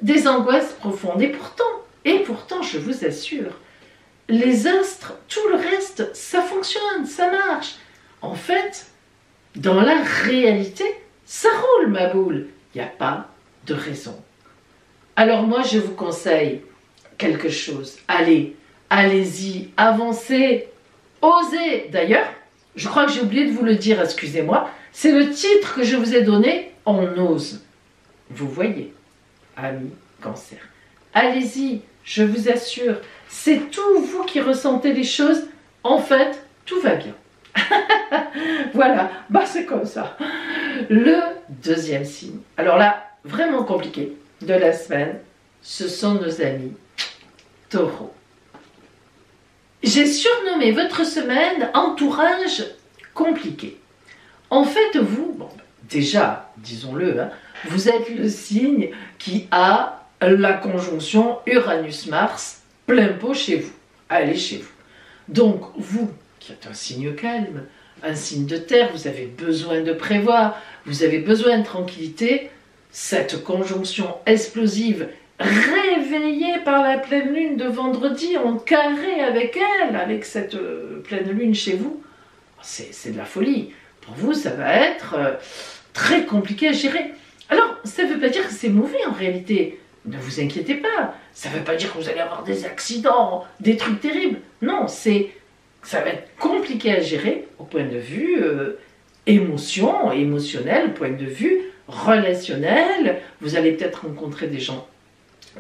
des angoisses profondes. Et pourtant, je vous assure, les astres, tout le reste, ça fonctionne, ça marche. En fait, dans la réalité, ça roule ma boule. Il n'y a pas de raison. Alors moi, je vous conseille quelque chose. Allez-y, avancez, osez. D'ailleurs, je crois que j'ai oublié de vous le dire, excusez-moi, c'est le titre que je vous ai donné, on ose. Vous voyez, amis Cancer. Allez-y, je vous assure, c'est tout vous qui ressentez les choses. En fait, tout va bien. Voilà, c'est comme ça. Le deuxième signe, alors là, vraiment compliqué, de la semaine, ce sont nos amis Taureaux. J'ai surnommé votre semaine entourage compliqué. En fait, vous, bon, déjà, disons-le, hein, vous êtes le signe qui a la conjonction Uranus-Mars plein pot chez vous. Allez chez vous. Donc, vous, qui êtes un signe calme, un signe de terre, vous avez besoin de prévoir, vous avez besoin de tranquillité, cette conjonction explosive réveillée par la pleine lune de vendredi en carré avec elle, avec cette pleine lune chez vous, c'est de la folie. Pour vous, ça va être très compliqué à gérer. Alors, ça ne veut pas dire que c'est mauvais en réalité. Ne vous inquiétez pas. Ça ne veut pas dire que vous allez avoir des accidents, des trucs terribles. Non, ça va être compliqué à gérer au point de vue émotionnel, au point de vue relationnel. Vous allez peut-être rencontrer des gens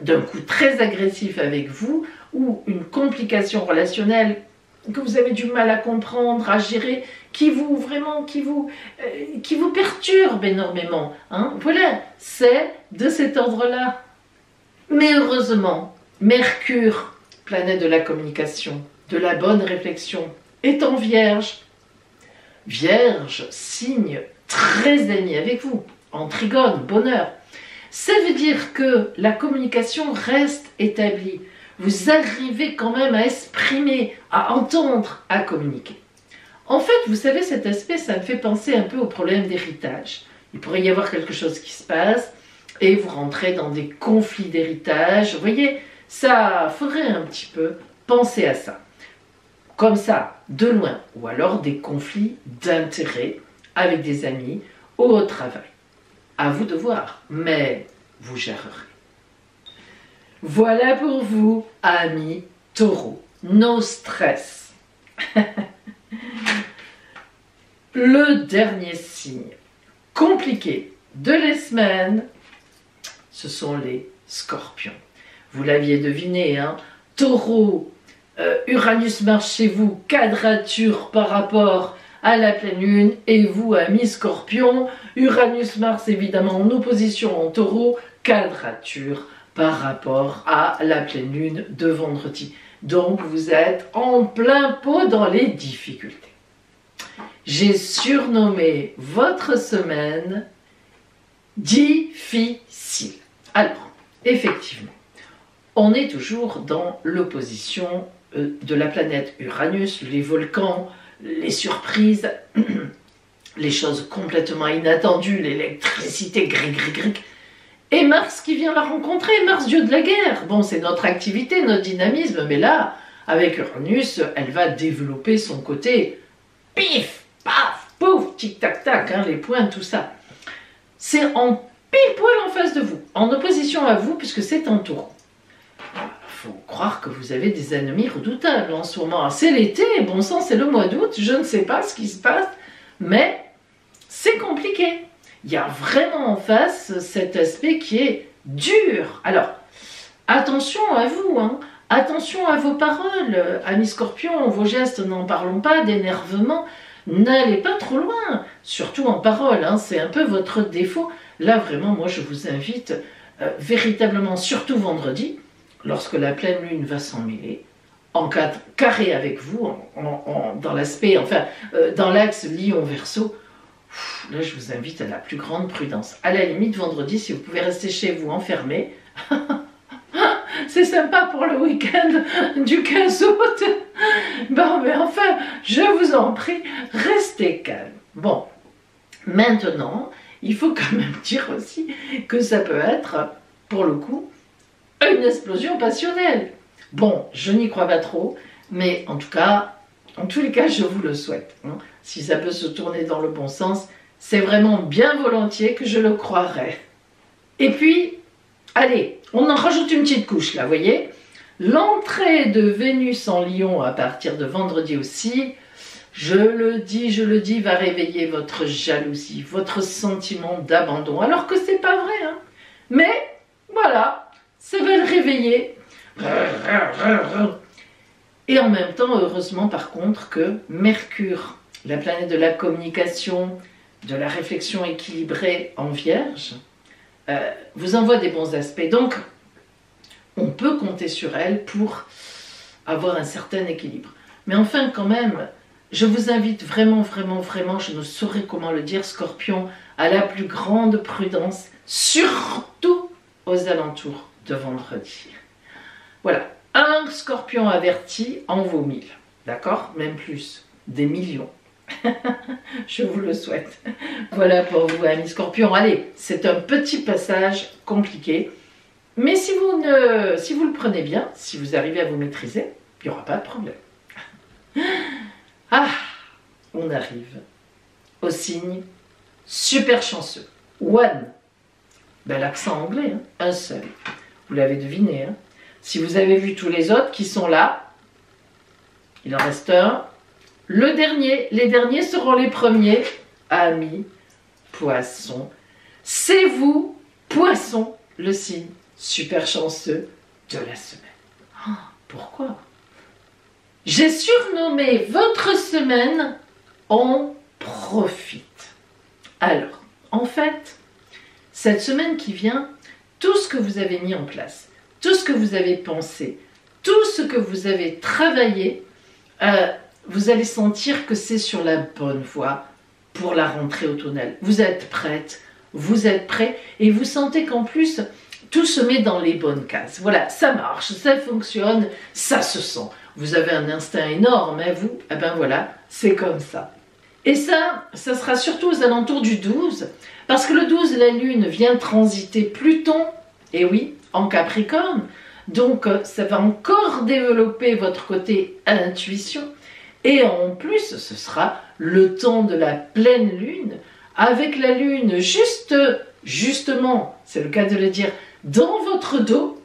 d'un coup très agressifs avec vous ou une complication relationnelle que vous avez du mal à comprendre, à gérer, qui vous perturbe énormément. Hein. Voilà, c'est de cet ordre-là. Mais heureusement, Mercure, planète de la communication, de la bonne réflexion, est en Vierge. Vierge, signe très ami avec vous, en trigone, bonheur. Ça veut dire que la communication reste établie. Vous arrivez quand même à exprimer, à entendre, à communiquer. En fait, vous savez, cet aspect, ça me fait penser un peu au problème d'héritage. Il pourrait y avoir quelque chose qui se passe et vous rentrez dans des conflits d'héritage. Vous voyez, ça faudrait un petit peu penser à ça. Comme ça, de loin. Ou alors des conflits d'intérêts avec des amis ou au travail. À vous de voir, mais vous gérerez. Voilà pour vous, amis taureaux. No stress. Le dernier signe compliqué de la semaine, ce sont les scorpions. Vous l'aviez deviné, hein, taureau, Uranus marche chez vous, quadrature par rapport à la pleine lune, et vous, amis scorpions, Uranus-Mars évidemment en opposition en taureau, quadrature par rapport à la pleine lune de vendredi. Donc vous êtes en plein pot dans les difficultés. J'ai surnommé votre semaine difficile. Alors, effectivement, on est toujours dans l'opposition de la planète Uranus, les volcans, les surprises, les choses complètement inattendues, l'électricité, gric, et Mars qui vient la rencontrer, Mars, dieu de la guerre. Bon, c'est notre activité, notre dynamisme, mais là, avec Uranus, elle va développer son côté pif, paf, pouf, tic-tac-tac, hein, les points, tout ça. C'est en pile poil en face de vous, en opposition à vous, puisque c'est en taureau. Il faut croire que vous avez des ennemis redoutables en ce moment. C'est l'été, bon sang, c'est le mois d'août, je ne sais pas ce qui se passe, mais c'est compliqué. Il y a vraiment en face cet aspect qui est dur. Alors, attention à vous, hein. Attention à vos paroles, amis scorpions, vos gestes, n'en parlons pas, d'énervement, n'allez pas trop loin, surtout en parole, hein, c'est un peu votre défaut. Là, vraiment, moi, je vous invite véritablement, surtout vendredi, lorsque la pleine lune va s'en mêler, en carré avec vous, dans l'aspect, enfin, dans l'axe Lion-Verseau, là, je vous invite à la plus grande prudence. À la limite, vendredi, si vous pouvez rester chez vous enfermé, c'est sympa pour le week-end du 15 août. Bon, mais enfin, je vous en prie, restez calme. Bon, maintenant, il faut quand même dire aussi que ça peut être, pour le coup, une explosion passionnelle. Bon, je n'y crois pas trop, mais en tout cas, en tous les cas, je vous le souhaite. Hein. Si ça peut se tourner dans le bon sens, c'est vraiment bien volontiers que je le croirais. Et puis, allez, on en rajoute une petite couche là, vous voyez. L'entrée de Vénus en Lion à partir de vendredi aussi, je le dis, va réveiller votre jalousie, votre sentiment d'abandon. Alors que c'est pas vrai, hein. Mais, voilà, ça va le réveiller. Et en même temps, heureusement par contre, que Mercure, la planète de la communication, de la réflexion équilibrée en Vierge, vous envoie des bons aspects. Donc, on peut compter sur elle pour avoir un certain équilibre. Mais enfin, quand même, je vous invite vraiment, vraiment, vraiment, je ne saurais comment le dire, Scorpion, à la plus grande prudence, surtout aux alentours de vendredi. Voilà, un Scorpion averti en vaut 1000, d'accord? Même plus, des millions. Je vous le souhaite. Voilà pour vous, amis Scorpions. Allez, c'est un petit passage compliqué, mais si vous le prenez bien, si vous arrivez à vous maîtriser, il n'y aura pas de problème. Ah, on arrive au signe super chanceux. One. Ben, l'accent anglais, hein, un seul. Vous l'avez deviné. Hein. Si vous avez vu tous les autres qui sont là, il en reste un. Le dernier, les derniers seront les premiers. Amis, Poisson. C'est vous, Poisson, le signe super chanceux de la semaine. Oh, pourquoi? J'ai surnommé votre semaine « On profite ». Alors, en fait, cette semaine qui vient, tout ce que vous avez mis en place, tout ce que vous avez pensé, tout ce que vous avez travaillé, vous allez sentir que c'est sur la bonne voie pour la rentrée automnale. Vous êtes prête, vous êtes prêt et vous sentez qu'en plus, tout se met dans les bonnes cases. Voilà, ça marche, ça fonctionne, ça se sent. Vous avez un instinct énorme, hein, vous, eh ben voilà, c'est comme ça. Et ça sera surtout aux alentours du 12, parce que le 12, la Lune vient transiter Pluton, et oui, en Capricorne, donc ça va encore développer votre côté intuition, et en plus, ce sera le temps de la pleine Lune, avec la Lune justement, c'est le cas de le dire, dans votre dos,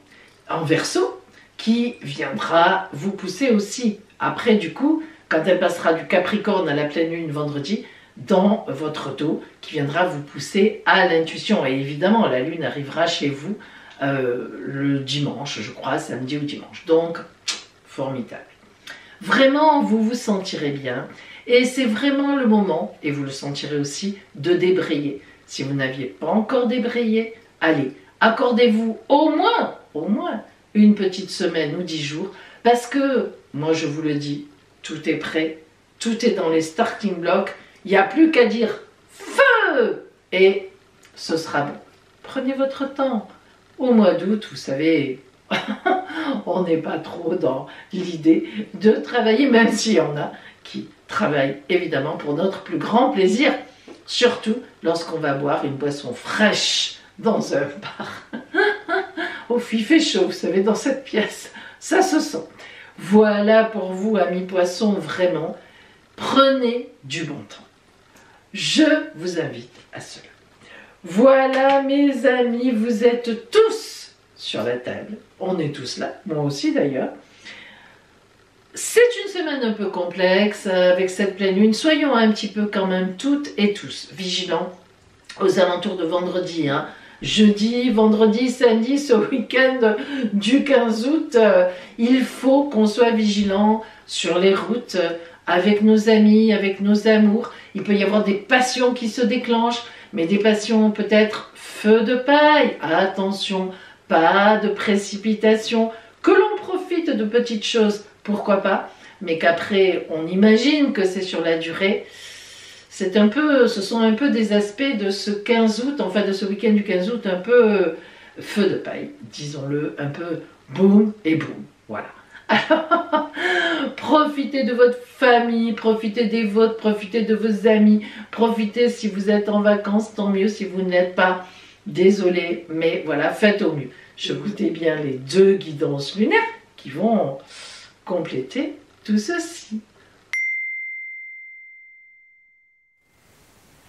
en Verseau, qui viendra vous pousser aussi. Après, du coup, quand elle passera du Capricorne à la pleine lune vendredi, dans votre dos, qui viendra vous pousser à l'intuition. Et évidemment, la lune arrivera chez vous le dimanche, je crois, samedi ou dimanche. Donc, formidable. Vraiment, vous vous sentirez bien. Et c'est vraiment le moment, et vous le sentirez aussi, de débrayer. Si vous n'aviez pas encore débrayé, allez, accordez-vous au moins, une petite semaine ou 10 jours, parce que, moi je vous le dis, tout est prêt, tout est dans les starting blocks, il n'y a plus qu'à dire feu et ce sera bon. Prenez votre temps. Au mois d'août, vous savez, on n'est pas trop dans l'idée de travailler, même s'il y en a qui travaillent évidemment pour notre plus grand plaisir, surtout lorsqu'on va boire une boisson fraîche dans un bar. Oh, il fait chaud, vous savez, dans cette pièce, ça se sent. Voilà pour vous, amis poissons, vraiment, prenez du bon temps. Je vous invite à cela. Voilà, mes amis, vous êtes tous sur la table. On est tous là, moi aussi d'ailleurs. C'est une semaine un peu complexe avec cette pleine lune. Soyons un petit peu quand même toutes et tous vigilants aux alentours de vendredi, hein. Jeudi, vendredi, samedi, ce week-end du 15 août, il faut qu'on soit vigilant sur les routes avec nos amis, avec nos amours. Il peut y avoir des passions qui se déclenchent, mais des passions peut-être feu de paille. Attention, pas de précipitation, que l'on profite de petites choses, pourquoi pas, mais qu'après on imagine que c'est sur la durée. Ce sont un peu des aspects de ce 15 août, enfin de ce week-end du 15 août, un peu feu de paille, disons-le, un peu boum et boum, voilà. Alors, profitez de votre famille, profitez des vôtres, profitez de vos amis, profitez si vous êtes en vacances, tant mieux, si vous ne l'êtes pas, désolé, mais voilà, faites au mieux. Je vous dis bien les 2 guidances lunaires qui vont compléter tout ceci.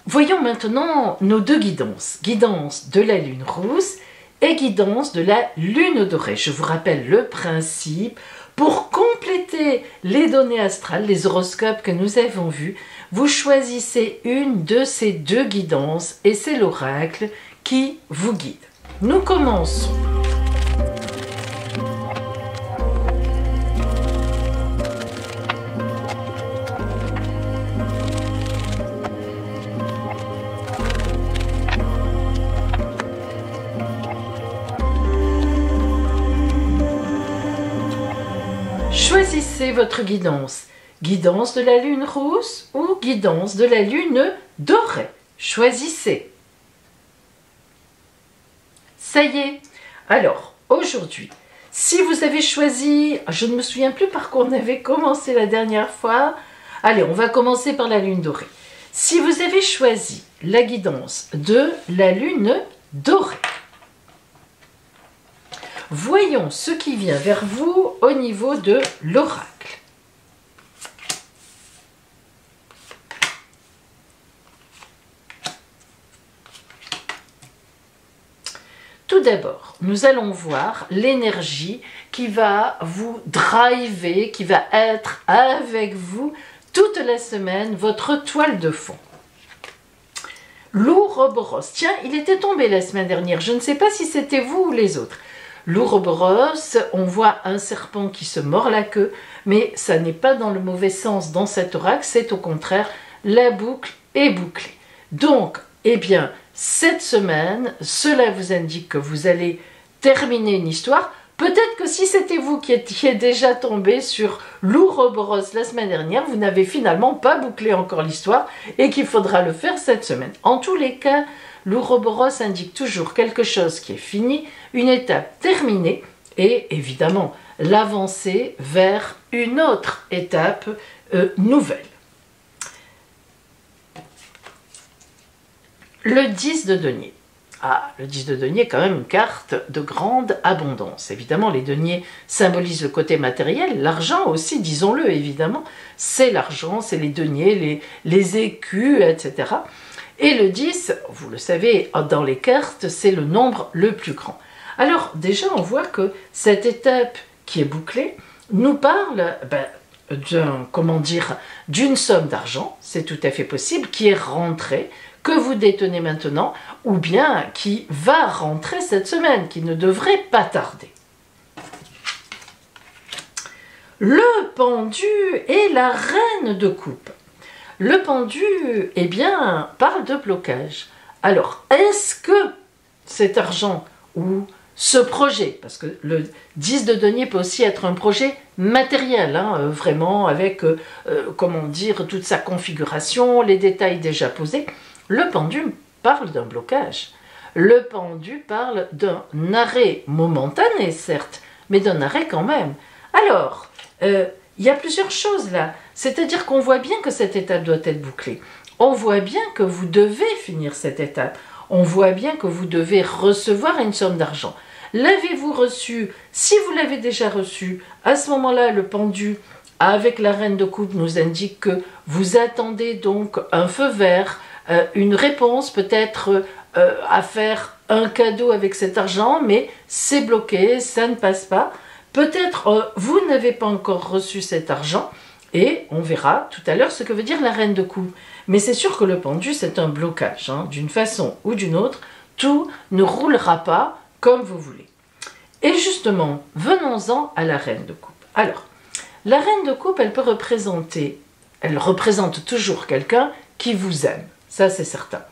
Voyons maintenant nos 2 guidances. Guidance de la lune rousse et guidance de la lune dorée. Je vous rappelle le principe. Pour compléter les données astrales, les horoscopes que nous avons vus, vous choisissez une de ces 2 guidances et c'est l'oracle qui vous guide. Nous commençons. Choisissez votre guidance. Guidance de la lune rousse ou guidance de la lune dorée? Choisissez. Ça y est. Alors, aujourd'hui, si vous avez choisi, je ne me souviens plus par quoi on avait commencé la dernière fois. Allez, on va commencer par la lune dorée. Si vous avez choisi la guidance de la lune dorée, voyons ce qui vient vers vous au niveau de l'oracle. Tout d'abord, nous allons voir l'énergie qui va vous driver, qui va être avec vous toute la semaine, votre toile de fond. L'Ouroboros. Tiens, il était tombé la semaine dernière. Je ne sais pas si c'était vous ou les autres. L'Ouroboros, on voit un serpent qui se mord la queue, mais ça n'est pas dans le mauvais sens dans cet oracle, c'est au contraire, la boucle est bouclée. Donc, eh bien, cette semaine, cela vous indique que vous allez terminer une histoire. Peut-être que si c'était vous qui étiez déjà tombé sur l'Ouroboros la semaine dernière, vous n'avez finalement pas bouclé encore l'histoire et qu'il faudra le faire cette semaine. En tous les cas, l'Ouroboros indique toujours quelque chose qui est fini, une étape terminée et évidemment l'avancée vers une autre étape nouvelle. Le 10 de denier. Ah, le 10 de denier est quand même une carte de grande abondance. Évidemment, les deniers symbolisent le côté matériel, l'argent aussi, disons-le évidemment, c'est l'argent, c'est les deniers, les écus, etc. Et le 10, vous le savez, dans les cartes, c'est le nombre le plus grand. Alors déjà, on voit que cette étape qui est bouclée nous parle d'une somme d'argent, c'est tout à fait possible, qui est rentrée, que vous détenez maintenant, ou bien qui va rentrer cette semaine, qui ne devrait pas tarder. Le pendu et la reine de coupe. Le pendu, eh bien, parle de blocage. Alors, est-ce que cet argent ou ce projet, parce que le 10 de denier peut aussi être un projet matériel, vraiment avec, comment dire, toute sa configuration, les détails déjà posés, le pendu parle d'un blocage. Le pendu parle d'un arrêt momentané, certes, mais d'un arrêt quand même. Alors, il y a plusieurs choses là. C'est-à-dire qu'on voit bien que cette étape doit être bouclée. On voit bien que vous devez finir cette étape. On voit bien que vous devez recevoir une somme d'argent. L'avez-vous reçu? Si vous l'avez déjà reçu, à ce moment-là, le pendu, avec la reine de coupe, nous indique que vous attendez donc un feu vert, une réponse peut-être à faire un cadeau avec cet argent, mais c'est bloqué, ça ne passe pas. Peut-être vous n'avez pas encore reçu cet argent et on verra tout à l'heure ce que veut dire la reine de coupe. Mais c'est sûr que le pendu, c'est un blocage. D'une façon ou d'une autre, tout ne roulera pas comme vous voulez. Et justement, venons-en à la reine de coupe. Alors, la reine de coupe, elle représente toujours quelqu'un qui vous aime. Ça, c'est certain.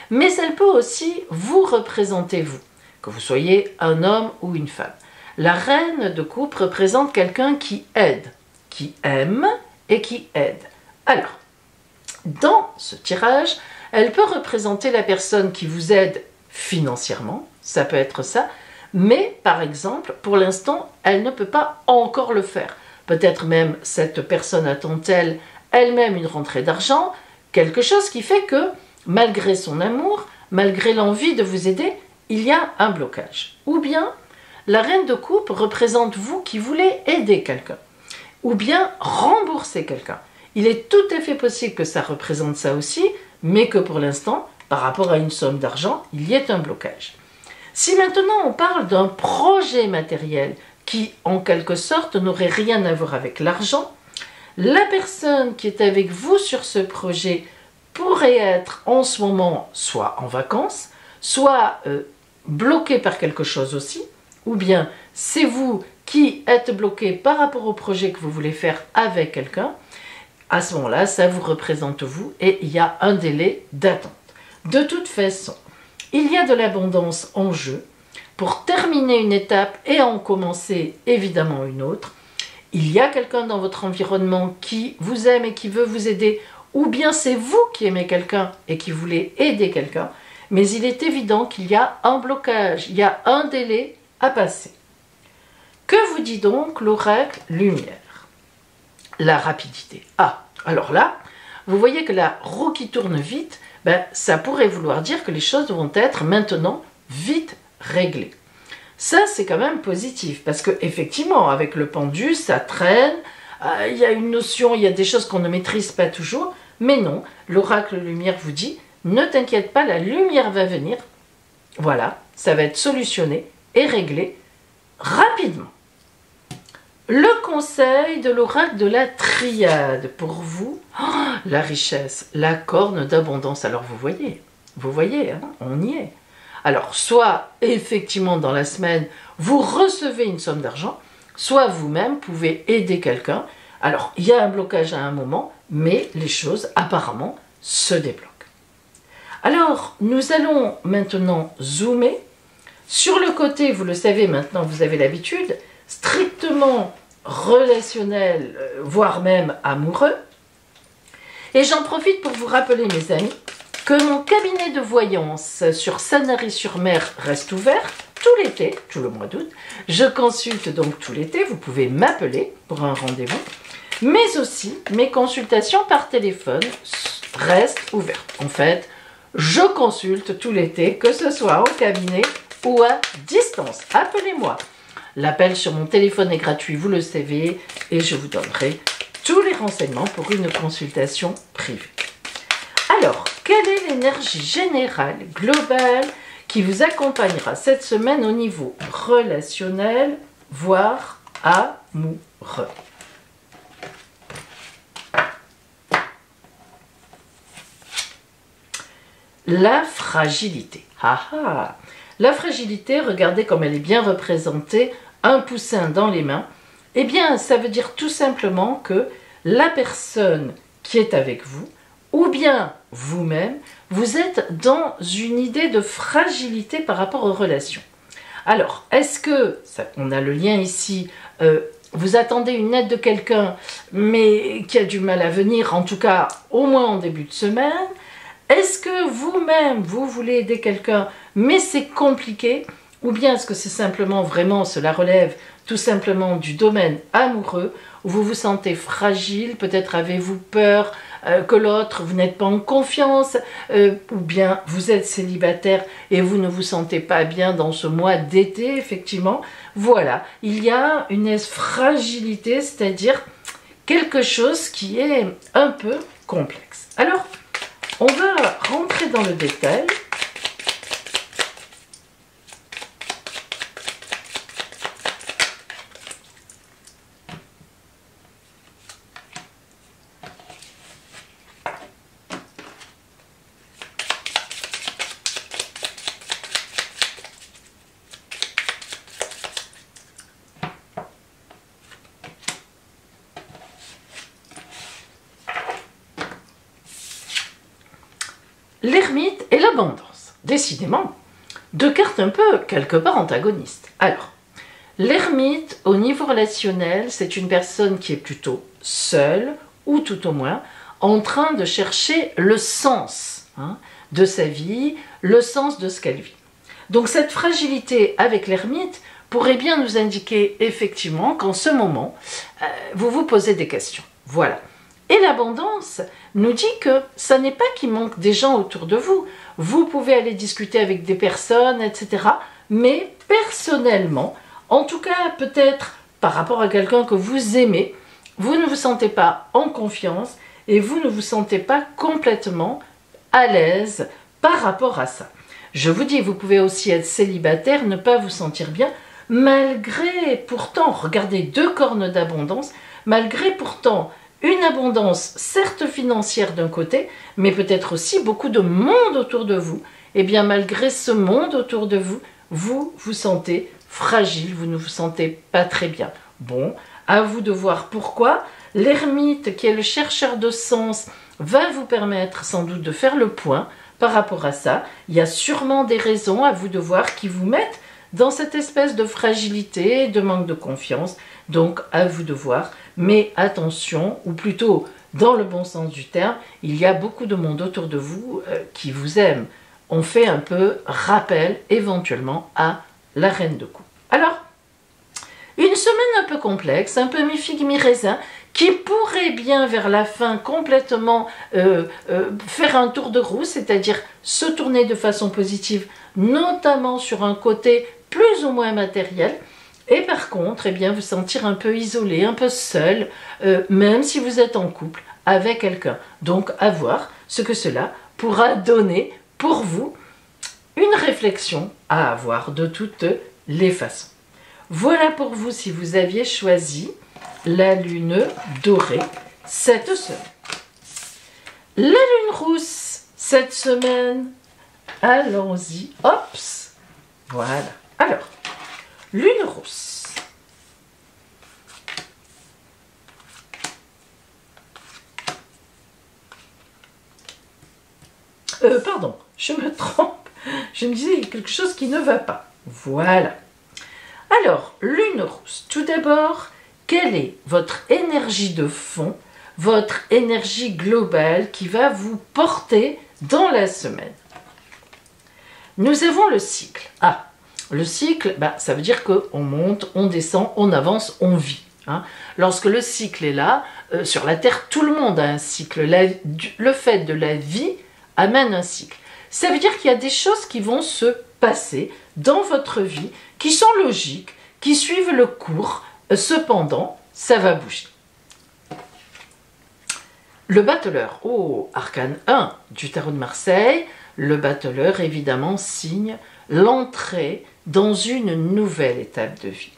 Mais elle peut aussi vous représenter, vous, que vous soyez un homme ou une femme. La reine de coupe représente quelqu'un qui aide, qui aime et qui aide. Alors, dans ce tirage, elle peut représenter la personne qui vous aide financièrement, ça peut être ça, mais par exemple, pour l'instant, elle ne peut pas encore le faire. Peut-être même cette personne attend-elle elle-même une rentrée d'argent, quelque chose qui fait que, malgré son amour, malgré l'envie de vous aider, il y a un blocage. Ou bien, la reine de coupe représente vous qui voulez aider quelqu'un. Ou bien, rembourser quelqu'un. Il est tout à fait possible que ça représente ça aussi, mais que pour l'instant, par rapport à une somme d'argent, il y ait un blocage. Si maintenant on parle d'un projet matériel qui, en quelque sorte, n'aurait rien à voir avec l'argent, la personne qui est avec vous sur ce projet pourrait être en ce moment soit en vacances, soit bloquée par quelque chose aussi, ou bien c'est vous qui êtes bloqué par rapport au projet que vous voulez faire avec quelqu'un. À ce moment-là, ça vous représente vous et il y a un délai d'attente. De toute façon, il y a de l'abondance en jeu pour terminer une étape et en commencer évidemment une autre. il y a quelqu'un dans votre environnement qui vous aime et qui veut vous aider, ou bien c'est vous qui aimez quelqu'un et qui voulez aider quelqu'un, mais il est évident qu'il y a un blocage, il y a un délai à passer. Que vous dit donc l'oracle lumière? La rapidité. Ah, alors là, vous voyez que la roue qui tourne vite, ça pourrait vouloir dire que les choses vont être maintenant vite réglées. Ça, c'est quand même positif, parce que effectivement, avec le pendu, ça traîne, il y a une notion, il y a des choses qu'on ne maîtrise pas toujours, mais non, l'oracle lumière vous dit, ne t'inquiète pas, la lumière va venir, voilà, ça va être solutionné et réglé rapidement. Le conseil de l'oracle de la triade, pour vous, la richesse, la corne d'abondance. Alors vous voyez, hein, on y est. Alors, soit effectivement dans la semaine, vous recevez une somme d'argent, soit vous-même pouvez aider quelqu'un. Alors, il y a un blocage à un moment, mais les choses apparemment se débloquent. Alors, nous allons maintenant zoomer. Sur le côté, vous le savez maintenant, vous avez l'habitude, strictement relationnel, voire même amoureux. Et j'en profite pour vous rappeler, mes amis, que mon cabinet de voyance sur Sanary-sur-Mer reste ouvert tout l'été, tout le mois d'août. Je consulte donc tout l'été, vous pouvez m'appeler pour un rendez-vous. Mais aussi, mes consultations par téléphone restent ouvertes. En fait, je consulte tout l'été, que ce soit en cabinet ou à distance. Appelez-moi. L'appel sur mon téléphone est gratuit, vous le savez, et je vous donnerai tous les renseignements pour une consultation privée. Alors, quelle est l'énergie générale, globale, qui vous accompagnera cette semaine au niveau relationnel, voire amoureux? La fragilité. Ah ah. La fragilité, regardez comme elle est bien représentée, un poussin dans les mains. Eh bien, ça veut dire tout simplement que la personne qui est avec vous, ou bien vous-même, vous êtes dans une idée de fragilité par rapport aux relations. Alors, est-ce que, on a le lien ici, vous attendez une aide de quelqu'un, mais qui a du mal à venir, en tout cas au moins en début de semaine? Est-ce que vous-même, vous voulez aider quelqu'un, mais c'est compliqué? Ou bien est-ce que c'est simplement, vraiment, cela relève tout simplement du domaine amoureux, où vous vous sentez fragile, peut-être avez-vous peur que l'autre, vous n'êtes pas en confiance, ou bien vous êtes célibataire et vous ne vous sentez pas bien dans ce mois d'été, effectivement. Voilà, il y a une fragilité, c'est-à-dire quelque chose qui est un peu complexe. Alors, on va rentrer dans le détail. L'ermite et l'abondance. Décidément, deux cartes un peu, quelque part, antagonistes. Alors, l'ermite, au niveau relationnel, c'est une personne qui est plutôt seule, ou tout au moins, en train de chercher le sens de sa vie, le sens de ce qu'elle vit. Donc cette fragilité avec l'ermite pourrait bien nous indiquer effectivement qu'en ce moment, vous vous posez des questions. Voilà. Et l'abondance nous dit que ça n'est pas qu'il manque des gens autour de vous. Vous pouvez aller discuter avec des personnes, etc. Mais personnellement, en tout cas peut-être par rapport à quelqu'un que vous aimez, vous ne vous sentez pas en confiance et vous ne vous sentez pas complètement à l'aise par rapport à ça. Je vous dis, vous pouvez aussi être célibataire, ne pas vous sentir bien, malgré pourtant, regardez, deux cornes d'abondance, malgré pourtant une abondance, certes financière d'un côté, mais peut-être aussi beaucoup de monde autour de vous. Et bien malgré ce monde autour de vous, vous vous sentez fragile, vous ne vous sentez pas très bien. Bon, à vous de voir pourquoi. L'ermite, qui est le chercheur de sens, va vous permettre sans doute de faire le point par rapport à ça. Il y a sûrement des raisons, à vous de voir, qui vous mettent dans cette espèce de fragilité, de manque de confiance. Donc à vous de voir, mais attention, ou plutôt dans le bon sens du terme, il y a beaucoup de monde autour de vous qui vous aime. On fait un peu rappel éventuellement à la reine de coupe. Alors, une semaine un peu complexe, un peu mi-figue, mi-raisin, qui pourrait bien vers la fin complètement faire un tour de roue, c'est-à-dire se tourner de façon positive, notamment sur un côté plus ou moins matériel, et par contre, eh bien, vous sentir un peu isolé, un peu seul, même si vous êtes en couple avec quelqu'un. Donc, à voir ce que cela pourra donner pour vous une réflexion à avoir de toutes les façons. Voilà pour vous si vous aviez choisi la lune dorée cette semaine. La lune rousse cette semaine, allons-y, hops, voilà. Alors, lune rousse. Pardon, je me trompe. Je me disais quelque chose qui ne va pas. Voilà. Alors, lune rousse. Tout d'abord, quelle est votre énergie de fond, votre énergie globale qui va vous porter dans la semaine? Nous avons le cycle. Ah, le cycle, ça veut dire qu'on monte, on descend, on avance, on vit. Hein. Lorsque le cycle est là, sur la Terre, tout le monde a un cycle. Le fait de la vie amène un cycle. Ça veut dire qu'il y a des choses qui vont se passer dans votre vie, qui sont logiques, qui suivent le cours. Cependant, ça va bouger. Le battleur, arcane 1 du tarot de Marseille, le battleur évidemment signe l'entrée dans une nouvelle étape de vie.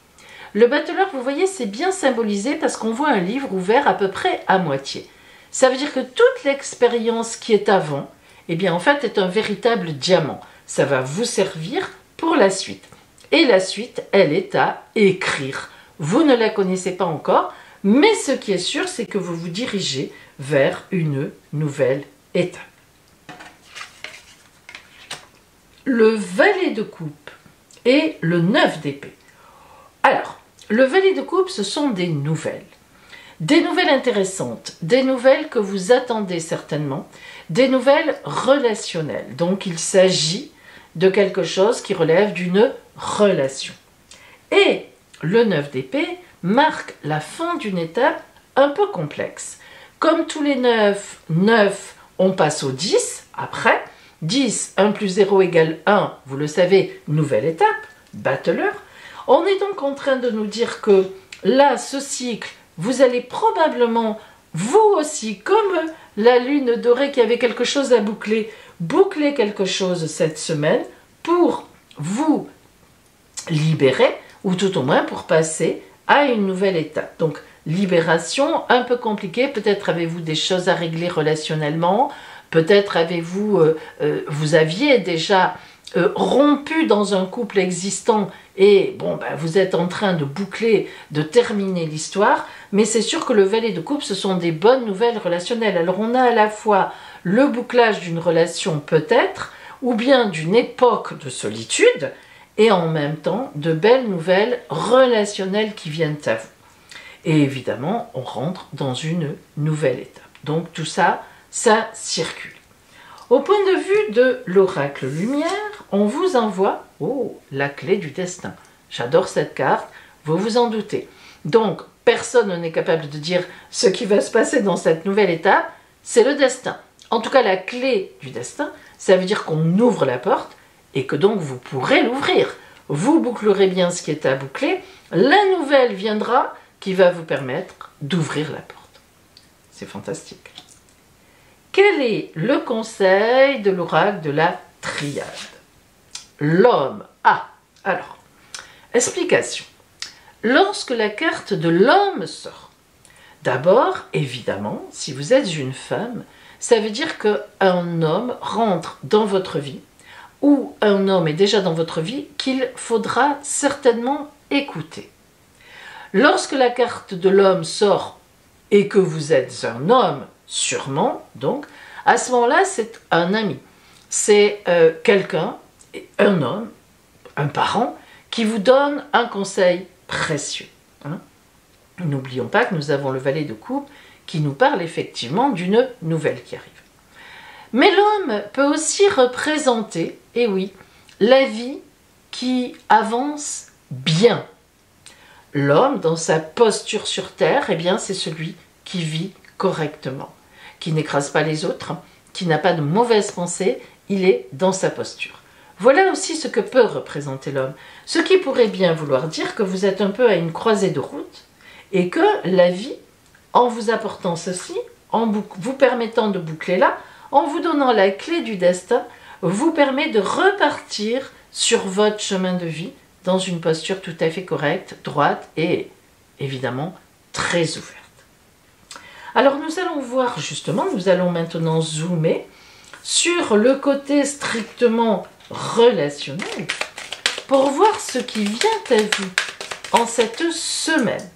Le battleur, vous voyez, c'est bien symbolisé parce qu'on voit un livre ouvert à peu près à moitié. Ça veut dire que toute l'expérience qui est avant, eh bien en fait est un véritable diamant. Ça va vous servir pour la suite. Et la suite, elle est à écrire. Vous ne la connaissez pas encore, mais ce qui est sûr, c'est que vous vous dirigez vers une nouvelle étape. Le valet de coupe et le 9 d'épée. Alors, le valet de coupe, ce sont des nouvelles. Des nouvelles intéressantes, des nouvelles que vous attendez certainement, des nouvelles relationnelles. Donc, il s'agit de quelque chose qui relève d'une relation. Et le 9 d'épée marque la fin d'une étape un peu complexe. Comme tous les 9, on passe au 10 après. 10, 1 plus 0 égale 1, vous le savez, nouvelle étape, battleur. On est donc en train de nous dire que là, ce cycle, vous allez probablement, vous aussi, comme la lune dorée qui avait quelque chose à boucler quelque chose cette semaine pour vous libérer, ou tout au moins pour passer à une nouvelle étape. Donc, libération, un peu compliquée, peut-être avez-vous des choses à régler relationnellement, peut-être vous aviez déjà rompu dans un couple existant et vous êtes en train de boucler, de terminer l'histoire, mais c'est sûr que le valet de coupe, ce sont des bonnes nouvelles relationnelles. Alors on a à la fois le bouclage d'une relation peut-être, ou bien d'une époque de solitude, et en même temps de belles nouvelles relationnelles qui viennent à vous. Et évidemment, on rentre dans une nouvelle étape. Donc tout ça, ça circule. Au point de vue de l'oracle lumière, on vous envoie la clé du destin. J'adore cette carte, vous vous en doutez. Donc, personne n'est capable de dire ce qui va se passer dans cette nouvelle étape, c'est le destin. En tout cas, la clé du destin, ça veut dire qu'on ouvre la porte et que donc vous pourrez l'ouvrir. Vous bouclerez bien ce qui est à boucler, la nouvelle viendra qui va vous permettre d'ouvrir la porte. C'est fantastique. Quel est le conseil de l'oracle de la triade? L'homme. Alors, explication. Lorsque la carte de l'homme sort, d'abord, évidemment, si vous êtes une femme, ça veut dire qu'un homme rentre dans votre vie, ou un homme est déjà dans votre vie, qu'il faudra certainement écouter. Lorsque la carte de l'homme sort et que vous êtes un homme, sûrement, donc, à ce moment-là, c'est un ami. C'est quelqu'un, un homme, un parent, qui vous donne un conseil précieux. Hein. N'oublions pas que nous avons le valet de coupe qui nous parle effectivement d'une nouvelle qui arrive. Mais l'homme peut aussi représenter, et oui, la vie qui avance bien. L'homme, dans sa posture sur terre, eh bien, c'est celui qui vit correctement, qui n'écrase pas les autres, qui n'a pas de mauvaises pensées, il est dans sa posture. Voilà aussi ce que peut représenter l'homme, ce qui pourrait bien vouloir dire que vous êtes un peu à une croisée de route et que la vie, en vous apportant ceci, en vous permettant de boucler là, en vous donnant la clé du destin, vous permet de repartir sur votre chemin de vie dans une posture tout à fait correcte, droite et évidemment très ouverte. Alors nous allons voir justement, nous allons maintenant zoomer sur le côté strictement relationnel pour voir ce qui vient à vous en cette semaine.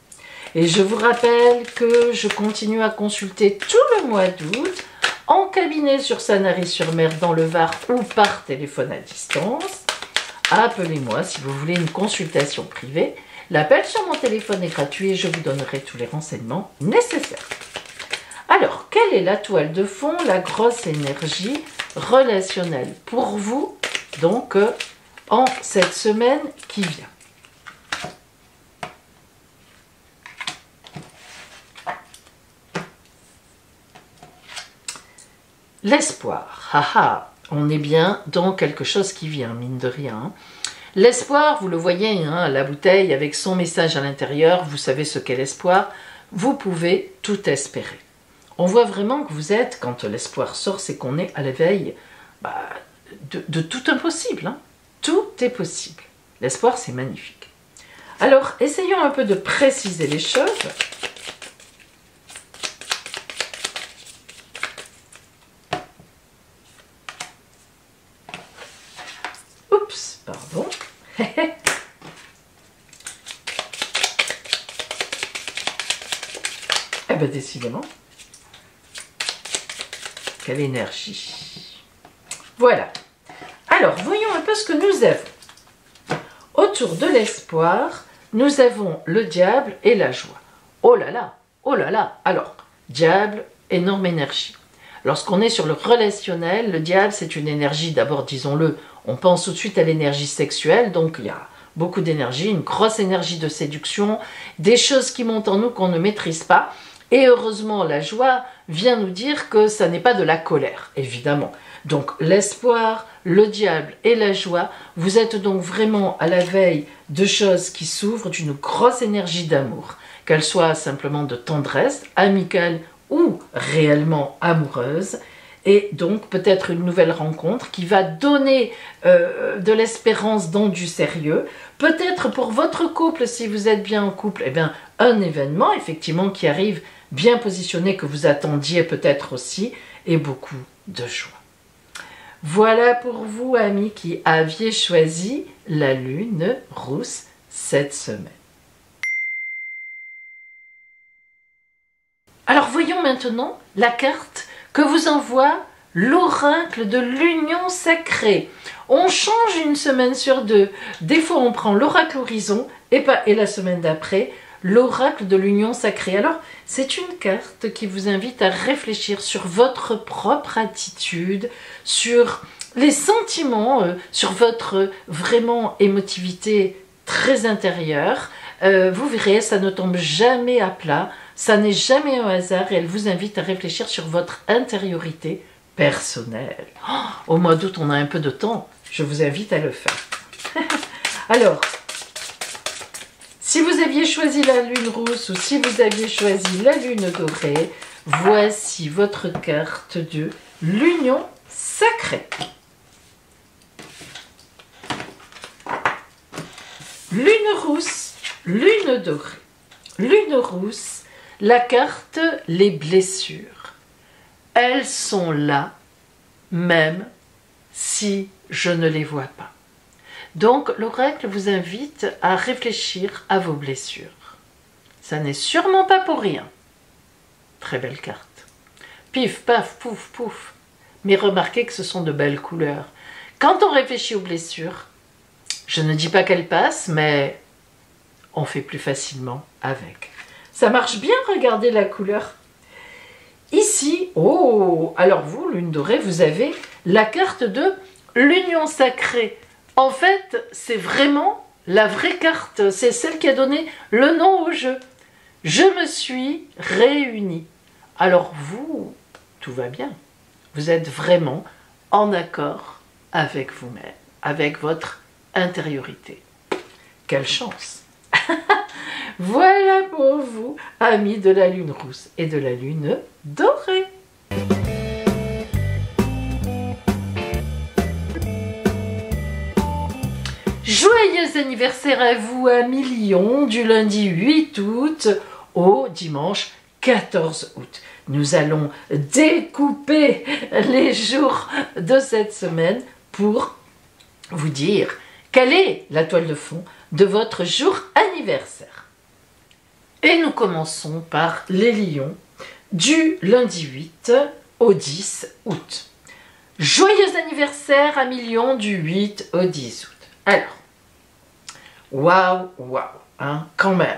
Et je vous rappelle que je continue à consulter tout le mois d'août en cabinet sur Sanary-sur-Mer dans le Var ou par téléphone à distance. Appelez-moi si vous voulez une consultation privée. L'appel sur mon téléphone est gratuit et je vous donnerai tous les renseignements nécessaires. Alors, quelle est la toile de fond, la grosse énergie relationnelle pour vous, donc, en cette semaine qui vient? L'espoir. Haha, on est bien dans quelque chose qui vient, mine de rien. L'espoir, vous le voyez, hein, la bouteille avec son message à l'intérieur, vous savez ce qu'est l'espoir, vous pouvez tout espérer. On voit vraiment que vous êtes, quand l'espoir sort, c'est qu'on est à la veille de tout impossible. Hein. Tout est possible. L'espoir, c'est magnifique. Alors, essayons un peu de préciser les choses. Oups, pardon. Eh bien, décidément. Quelle énergie. Voilà. Alors, voyons un peu ce que nous avons. Autour de l'espoir, nous avons le diable et la joie. Oh là là, oh là là. Alors, diable, énorme énergie. Lorsqu'on est sur le relationnel, le diable, c'est une énergie, d'abord, disons-le, on pense tout de suite à l'énergie sexuelle, donc il y a beaucoup d'énergie, une grosse énergie de séduction, des choses qui montent en nous qu'on ne maîtrise pas. Et heureusement, la joie vient nous dire que ça n'est pas de la colère, évidemment. Donc l'espoir, le diable et la joie, vous êtes donc vraiment à la veille de choses qui s'ouvrent, d'une grosse énergie d'amour, qu'elle soit simplement de tendresse, amicale ou réellement amoureuse, et donc peut-être une nouvelle rencontre qui va donner de l'espérance dans du sérieux, peut-être pour votre couple, si vous êtes bien en couple, eh bien, un événement effectivement qui arrive bien positionné que vous attendiez peut-être aussi, et beaucoup de joie. Voilà pour vous, amis, qui aviez choisi la lune rousse cette semaine. Alors voyons maintenant la carte que vous envoie l'oracle de l'union sacrée. On change une semaine sur deux. Des fois on prend l'oracle horizon et la semaine d'après l'oracle de l'union sacrée. Alors c'est une carte qui vous invite à réfléchir sur votre propre attitude, sur les sentiments, sur votre vraiment émotivité très intérieure. Vous verrez, ça ne tombe jamais à plat, ça n'est jamais un hasard et elle vous invite à réfléchir sur votre intériorité personnelle. Oh, au mois d'août, on a un peu de temps, je vous invite à le faire. Alors, si vous aviez choisi la lune rousse ou si vous aviez choisi la lune dorée, voici votre carte de l'union sacrée. Lune rousse, lune dorée. Lune rousse, la carte les blessures. Elles sont là, même si je ne les vois pas. Donc l'oracle vous invite à réfléchir à vos blessures. Ça n'est sûrement pas pour rien. Très belle carte. Pif, paf, pouf, pouf. Mais remarquez que ce sont de belles couleurs. Quand on réfléchit aux blessures, Je ne dis pas qu'elle passe, mais on fait plus facilement avec. Ça marche bien, regardez la couleur. Ici, oh, alors vous, lune dorée, vous avez la carte de l'union sacrée. En fait, c'est vraiment la vraie carte, c'est celle qui a donné le nom au jeu. Je me suis réunie. Alors vous, tout va bien. Vous êtes vraiment en accord avec vous-même, avec votre intériorité. Quelle chance! Voilà pour vous, amis de la lune rousse et de la lune dorée. Joyeux anniversaire à vous, amis Lion, du lundi 8 août au dimanche 14 août. Nous allons découper les jours de cette semaine pour vous dire quelle est la toile de fond de votre jour anniversaire. Et nous commençons par les lions du lundi 8 au 10 août. Joyeux anniversaire à Lion du 8 au 10 août. Alors, waouh, hein, quand même.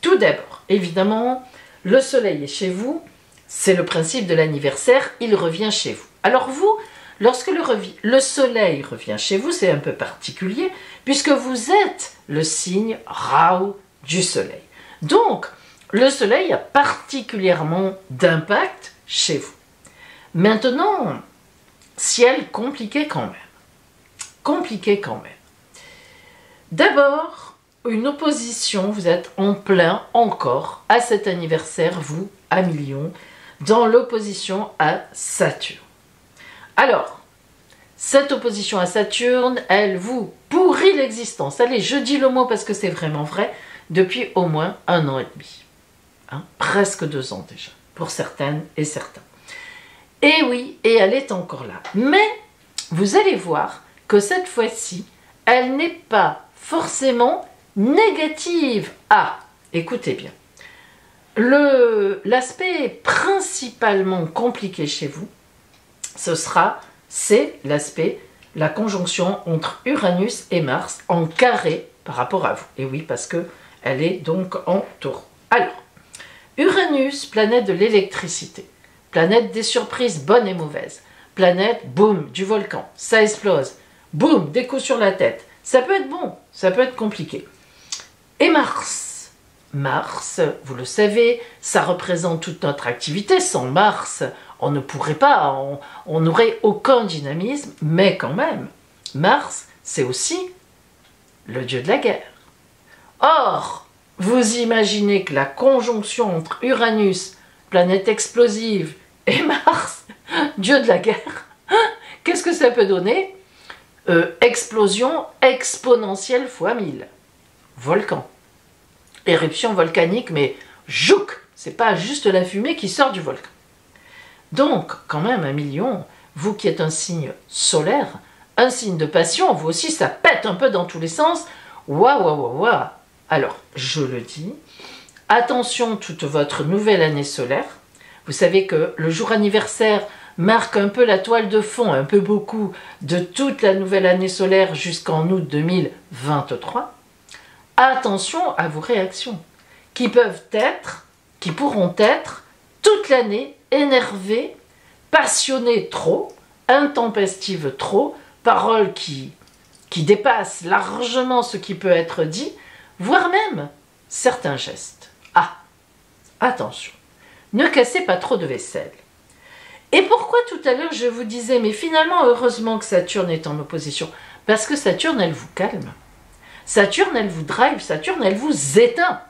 Tout d'abord, évidemment, le soleil est chez vous, c'est le principe de l'anniversaire, il revient chez vous. Alors vous, lorsque le soleil revient chez vous, c'est un peu particulier, puisque vous êtes le signe Rao du soleil. Donc, le soleil a particulièrement d'impact chez vous. Maintenant, ciel compliqué quand même. D'abord, une opposition, vous êtes en plein encore à cet anniversaire, vous, amis Lion, dans l'opposition à Saturne. Alors, cette opposition à Saturne, elle vous pourrit l'existence. Allez, je dis le mot parce que c'est vraiment vrai, depuis au moins 1 an et demi. Hein, presque 2 ans déjà, pour certaines et certains. Et oui, et elle est encore là. Mais, vous allez voir que cette fois-ci, elle n'est pas forcément négative. Ah, écoutez bien. L'aspect principalement compliqué chez vous, c'est l'aspect, la conjonction entre Uranus et Mars en carré par rapport à vous. Et oui, parce que elle est donc en taureau. Alors, Uranus, planète de l'électricité, planète des surprises bonnes et mauvaises, planète, boum, du volcan, ça explose, boum, des coups sur la tête. Ça peut être bon, ça peut être compliqué. Et Mars, vous le savez, ça représente toute notre activité. Sans Mars, on ne pourrait pas, on n'aurait aucun dynamisme, mais quand même, Mars, c'est aussi le dieu de la guerre. Or, vous imaginez que la conjonction entre Uranus, planète explosive, et Mars, dieu de la guerre, qu'est-ce que ça peut donner? Explosion exponentielle fois 1000. Volcan. Éruption volcanique, mais jouk, c'est pas juste la fumée qui sort du volcan. Donc, quand même, un Lion, vous qui êtes un signe solaire, un signe de passion, vous aussi, ça pète un peu dans tous les sens. Waouh. Alors, je le dis, attention toute votre nouvelle année solaire. Vous savez que le jour anniversaire marque un peu la toile de fond, un peu beaucoup, de toute la nouvelle année solaire jusqu'en août 2023. Attention à vos réactions, qui pourront être toute l'année énervées, passionnées trop, intempestives trop, paroles qui dépassent largement ce qui peut être dit, voire même certains gestes. Ah, attention, ne cassez pas trop de vaisselle. Et pourquoi tout à l'heure je vous disais, mais finalement heureusement que Saturne est en opposition, parce que Saturne elle vous calme, Saturne elle vous drive, Saturne elle vous éteint.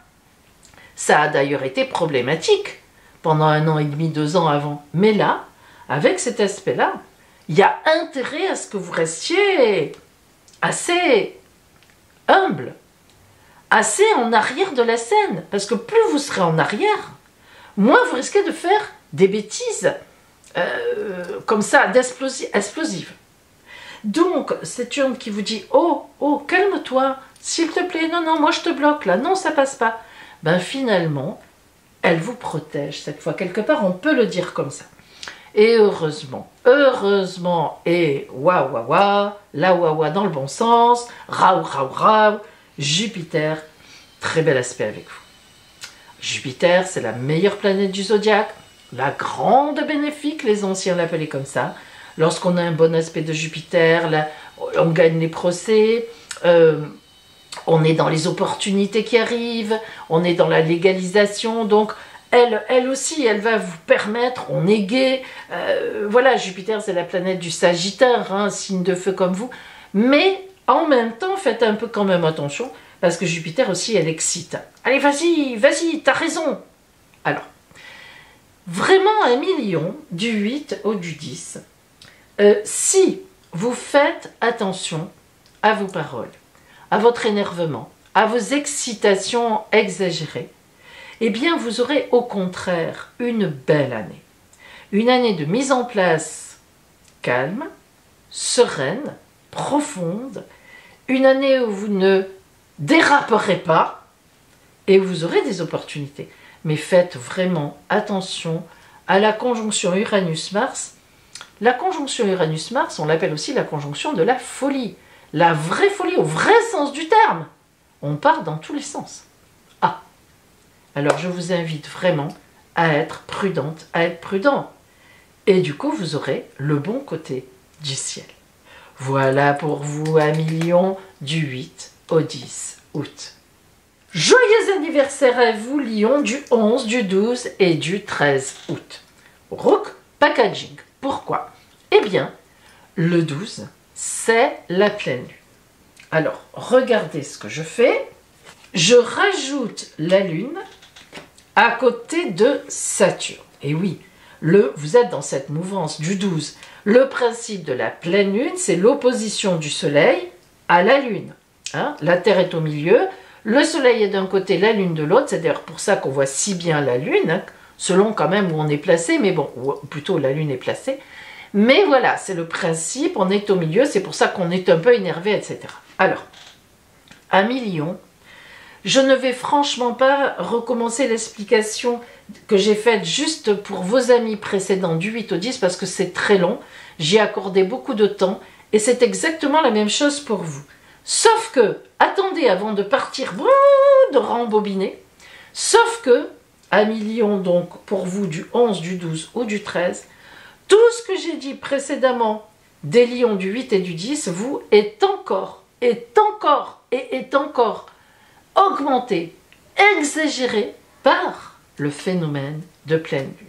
Ça a d'ailleurs été problématique pendant 1 an et demi, 2 ans avant, mais là, avec cet aspect-là, il y a intérêt à ce que vous restiez assez humble, assez en arrière de la scène, parce que plus vous serez en arrière, moins vous risquez de faire des bêtises comme ça, explosives. Donc, Saturne qui vous dit « Oh, calme-toi, s'il te plaît, non, moi je te bloque là, non, ça passe pas. » Ben finalement, elle vous protège cette fois, quelque part, on peut le dire comme ça. Et heureusement, heureusement, et waouh, waouh, waouh, la waouh dans le bon sens, raou, raou, raou, Jupiter, très bel aspect avec vous. Jupiter, c'est la meilleure planète du zodiaque, la grande bénéfique, les anciens l'appelaient comme ça. Lorsqu'on a un bon aspect de Jupiter, là, on gagne les procès, on est dans les opportunités qui arrivent, on est dans la légalisation, donc elle aussi, elle va vous permettre, on est gai, voilà, Jupiter c'est la planète du Sagittaire, hein, signe de feu comme vous, mais en même temps, faites un peu quand même attention, parce que Jupiter aussi, elle excite. Allez, vas-y, vas-y, t'as raison. Alors, vraiment 1 million, du 8 au du 10, si vous faites attention à vos paroles, à votre énervement, à vos excitations exagérées, eh bien vous aurez au contraire une belle année. Une année de mise en place calme, sereine, profonde, une année où vous ne déraperez pas et vous aurez des opportunités. Mais faites vraiment attention à la conjonction Uranus-Mars. La conjonction Uranus-Mars, on l'appelle aussi la conjonction de la folie. La vraie folie, au vrai sens du terme. On part dans tous les sens. Ah, alors je vous invite vraiment à être prudente, à être prudent. Et du coup, vous aurez le bon côté du ciel. Voilà pour vous 1 million du 8 au 10 août. Joyeux anniversaire à vous, Lion, du 11, du 12 et du 13 août. Rook Packaging. Pourquoi? Eh bien, le 12, c'est la pleine lune. Alors, regardez ce que je fais. Je rajoute la Lune à côté de Saturne. Et oui, vous êtes dans cette mouvance du 12. Le principe de la pleine Lune, c'est l'opposition du Soleil à la Lune. Hein? La Terre est au milieu, le Soleil est d'un côté, la Lune de l'autre. C'est d'ailleurs pour ça qu'on voit si bien la Lune, hein, selon quand même où on est placé, mais bon, ou plutôt la Lune est placée. Mais voilà, c'est le principe, on est au milieu, c'est pour ça qu'on est un peu énervé, etc. Alors, 1 million, je ne vais franchement pas recommencer l'explication que j'ai faite juste pour vos amis précédents du 8 au 10 parce que c'est très long, j'y ai accordé beaucoup de temps et c'est exactement la même chose pour vous. Sauf que, attendez avant de partir, de rembobiner, sauf que 1 million donc pour vous du 11, du 12 ou du 13, tout ce que j'ai dit précédemment des lions du 8 et du 10, vous, est encore augmenté, exagéré par le phénomène de pleine lune.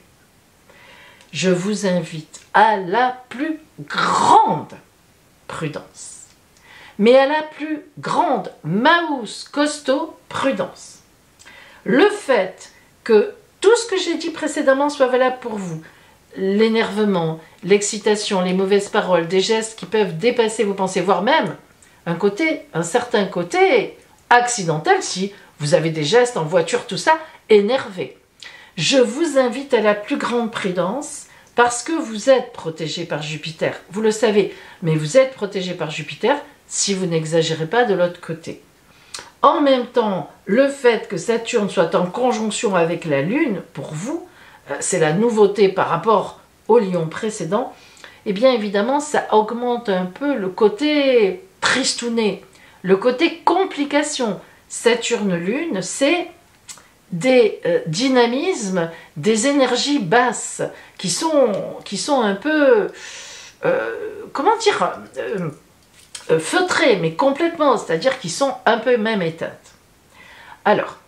Je vous invite à la plus grande prudence, mais à la plus grande mouse costaud prudence. Le fait que tout ce que j'ai dit précédemment soit valable pour vous, l'énervement, l'excitation, les mauvaises paroles, des gestes qui peuvent dépasser vos pensées, voire même un certain côté accidentel si vous avez des gestes en voiture, tout ça, énervé. Je vous invite à la plus grande prudence parce que vous êtes protégé par Jupiter. Vous le savez, mais vous êtes protégé par Jupiter si vous n'exagérez pas de l'autre côté. En même temps, le fait que Saturne soit en conjonction avec la Lune, pour vous, c'est la nouveauté par rapport au lion précédent, eh bien évidemment ça augmente un peu le côté tristouné, le côté complication. Saturne-Lune, c'est des dynamismes, des énergies basses qui sont un peu, comment dire, feutrées, mais complètement, c'est-à-dire qui sont un peu même éteintes. Alors,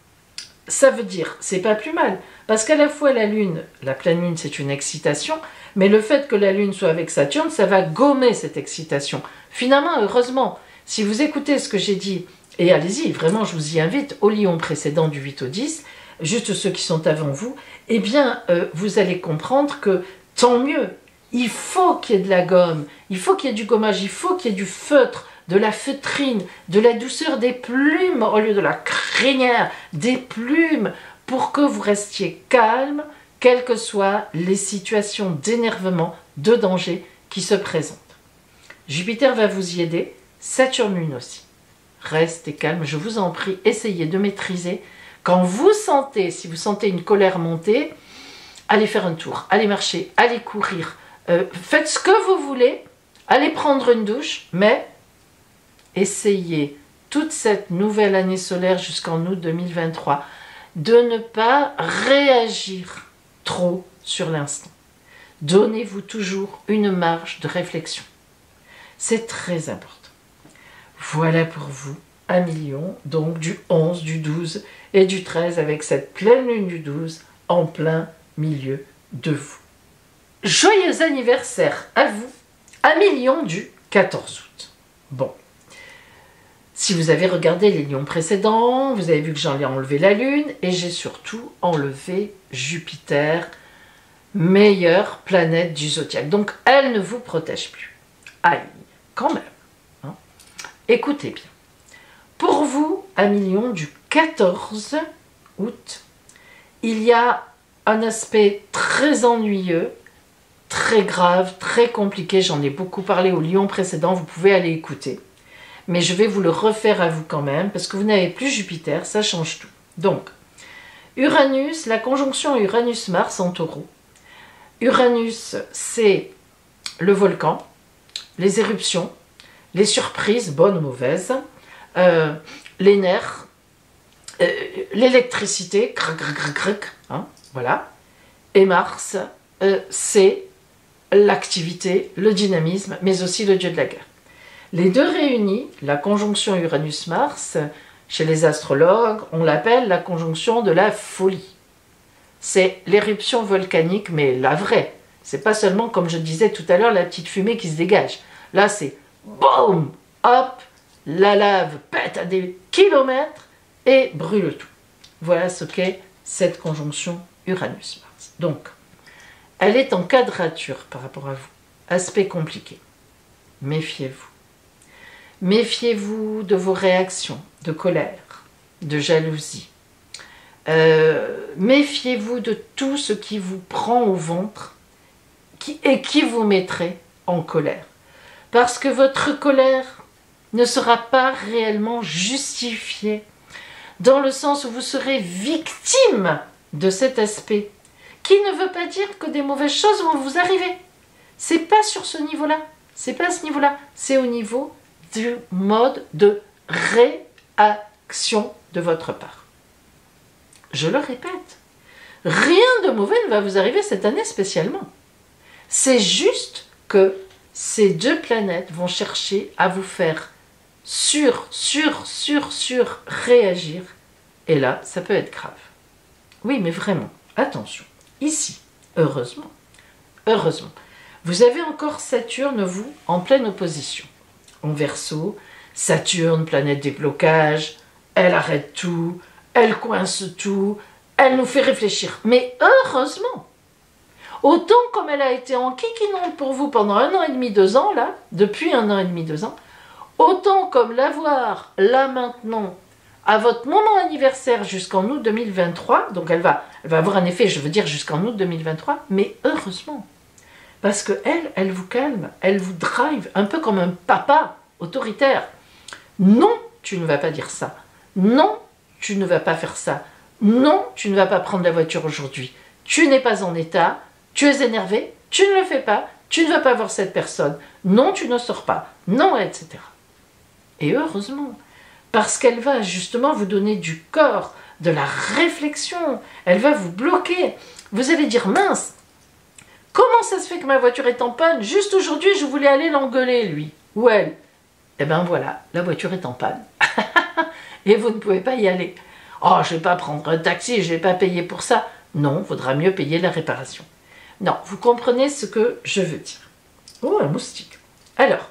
ça veut dire, c'est pas plus mal, parce qu'à la fois la Lune, la pleine Lune, c'est une excitation, mais le fait que la Lune soit avec Saturne, ça va gommer cette excitation. Finalement, heureusement, si vous écoutez ce que j'ai dit, et allez-y, vraiment, je vous y invite, au lion précédent du 8 au 10, juste ceux qui sont avant vous, eh bien, vous allez comprendre que tant mieux, il faut qu'il y ait de la gomme, il faut qu'il y ait du gommage, il faut qu'il y ait du feutre, de la feutrine, de la douceur des plumes au lieu de la crinière, des plumes, pour que vous restiez calme, quelles que soient les situations d'énervement, de danger qui se présentent. Jupiter va vous y aider, Saturne-Lune aussi. Restez calme, je vous en prie, essayez de maîtriser. Quand vous sentez, si vous sentez une colère monter, allez faire un tour, allez marcher, allez courir, faites ce que vous voulez, allez prendre une douche, mais essayez toute cette nouvelle année solaire jusqu'en août 2023 de ne pas réagir trop sur l'instant. Donnez-vous toujours une marge de réflexion. C'est très important. Voilà pour vous un million, donc du 11, du 12 et du 13 avec cette pleine lune du 12 en plein milieu de vous. Joyeux anniversaire à vous, un million du 14 août. Bon, si vous avez regardé les lions précédents, vous avez vu que j'en ai enlevé la lune et j'ai surtout enlevé Jupiter, meilleure planète du zodiaque. Donc elle ne vous protège plus. Aïe, quand même. Hein. Écoutez bien. Pour vous, un million du 14 août, il y a un aspect très ennuyeux, très grave, très compliqué. J'en ai beaucoup parlé au lion précédent, vous pouvez aller écouter. Mais je vais vous le refaire à vous quand même, parce que vous n'avez plus Jupiter, ça change tout. Donc, Uranus, la conjonction Uranus-Mars en taureau. Uranus, c'est le volcan, les éruptions, les surprises, bonnes ou mauvaises, les nerfs, l'électricité, hein, voilà. Et Mars, c'est l'activité, le dynamisme, mais aussi le dieu de la guerre. Les deux réunis, la conjonction Uranus-Mars, chez les astrologues, on l'appelle la conjonction de la folie. C'est l'éruption volcanique, mais la vraie. C'est pas seulement, comme je disais tout à l'heure, la petite fumée qui se dégage. Là, c'est boum, hop, la lave pète à des kilomètres et brûle tout. Voilà ce qu'est cette conjonction Uranus-Mars. Donc, elle est en quadrature par rapport à vous. Aspect compliqué. Méfiez-vous. Méfiez-vous de vos réactions, de colère, de jalousie. Méfiez-vous de tout ce qui vous prend au ventre et qui vous mettrait en colère. Parce que votre colère ne sera pas réellement justifiée, dans le sens où vous serez victime de cet aspect, qui ne veut pas dire que des mauvaises choses vont vous arriver. C'est pas sur ce niveau-là, c'est pas à ce niveau-là, c'est au niveau du mode de réaction de votre part. Je le répète, rien de mauvais ne va vous arriver cette année spécialement. C'est juste que ces deux planètes vont chercher à vous faire réagir. Et là, ça peut être grave. Oui, mais vraiment, attention. Ici, heureusement, vous avez encore Saturne, vous, en pleine opposition. En Verseau, Saturne, planète des blocages, elle arrête tout, elle coince tout, elle nous fait réfléchir. Mais heureusement, autant comme elle a été en kikinante pour vous pendant 1 an et demi, 2 ans, là, depuis 1 an et demi, 2 ans, autant comme l'avoir là maintenant, à votre moment anniversaire jusqu'en août 2023, donc elle va avoir un effet, je veux dire, jusqu'en août 2023, mais heureusement, parce que elle vous calme, elle vous drive, un peu comme un papa autoritaire. Non, tu ne vas pas dire ça. Non, tu ne vas pas faire ça. Non, tu ne vas pas prendre la voiture aujourd'hui. Tu n'es pas en état, tu es énervé, tu ne le fais pas, tu ne vas pas voir cette personne. Non, tu ne sors pas. Non, etc. Et heureusement, parce qu'elle va justement vous donner du corps, de la réflexion. Elle va vous bloquer. Vous allez dire, mince, comment ça se fait que ma voiture est en panne? Juste aujourd'hui, je voulais aller l'engueuler, lui. Ou elle. Eh bien voilà, la voiture est en panne. Et vous ne pouvez pas y aller. Oh, je ne vais pas prendre un taxi, je ne vais pas payer pour ça. Non, il vaudra mieux payer la réparation. Non, vous comprenez ce que je veux dire. Oh, un moustique. Alors,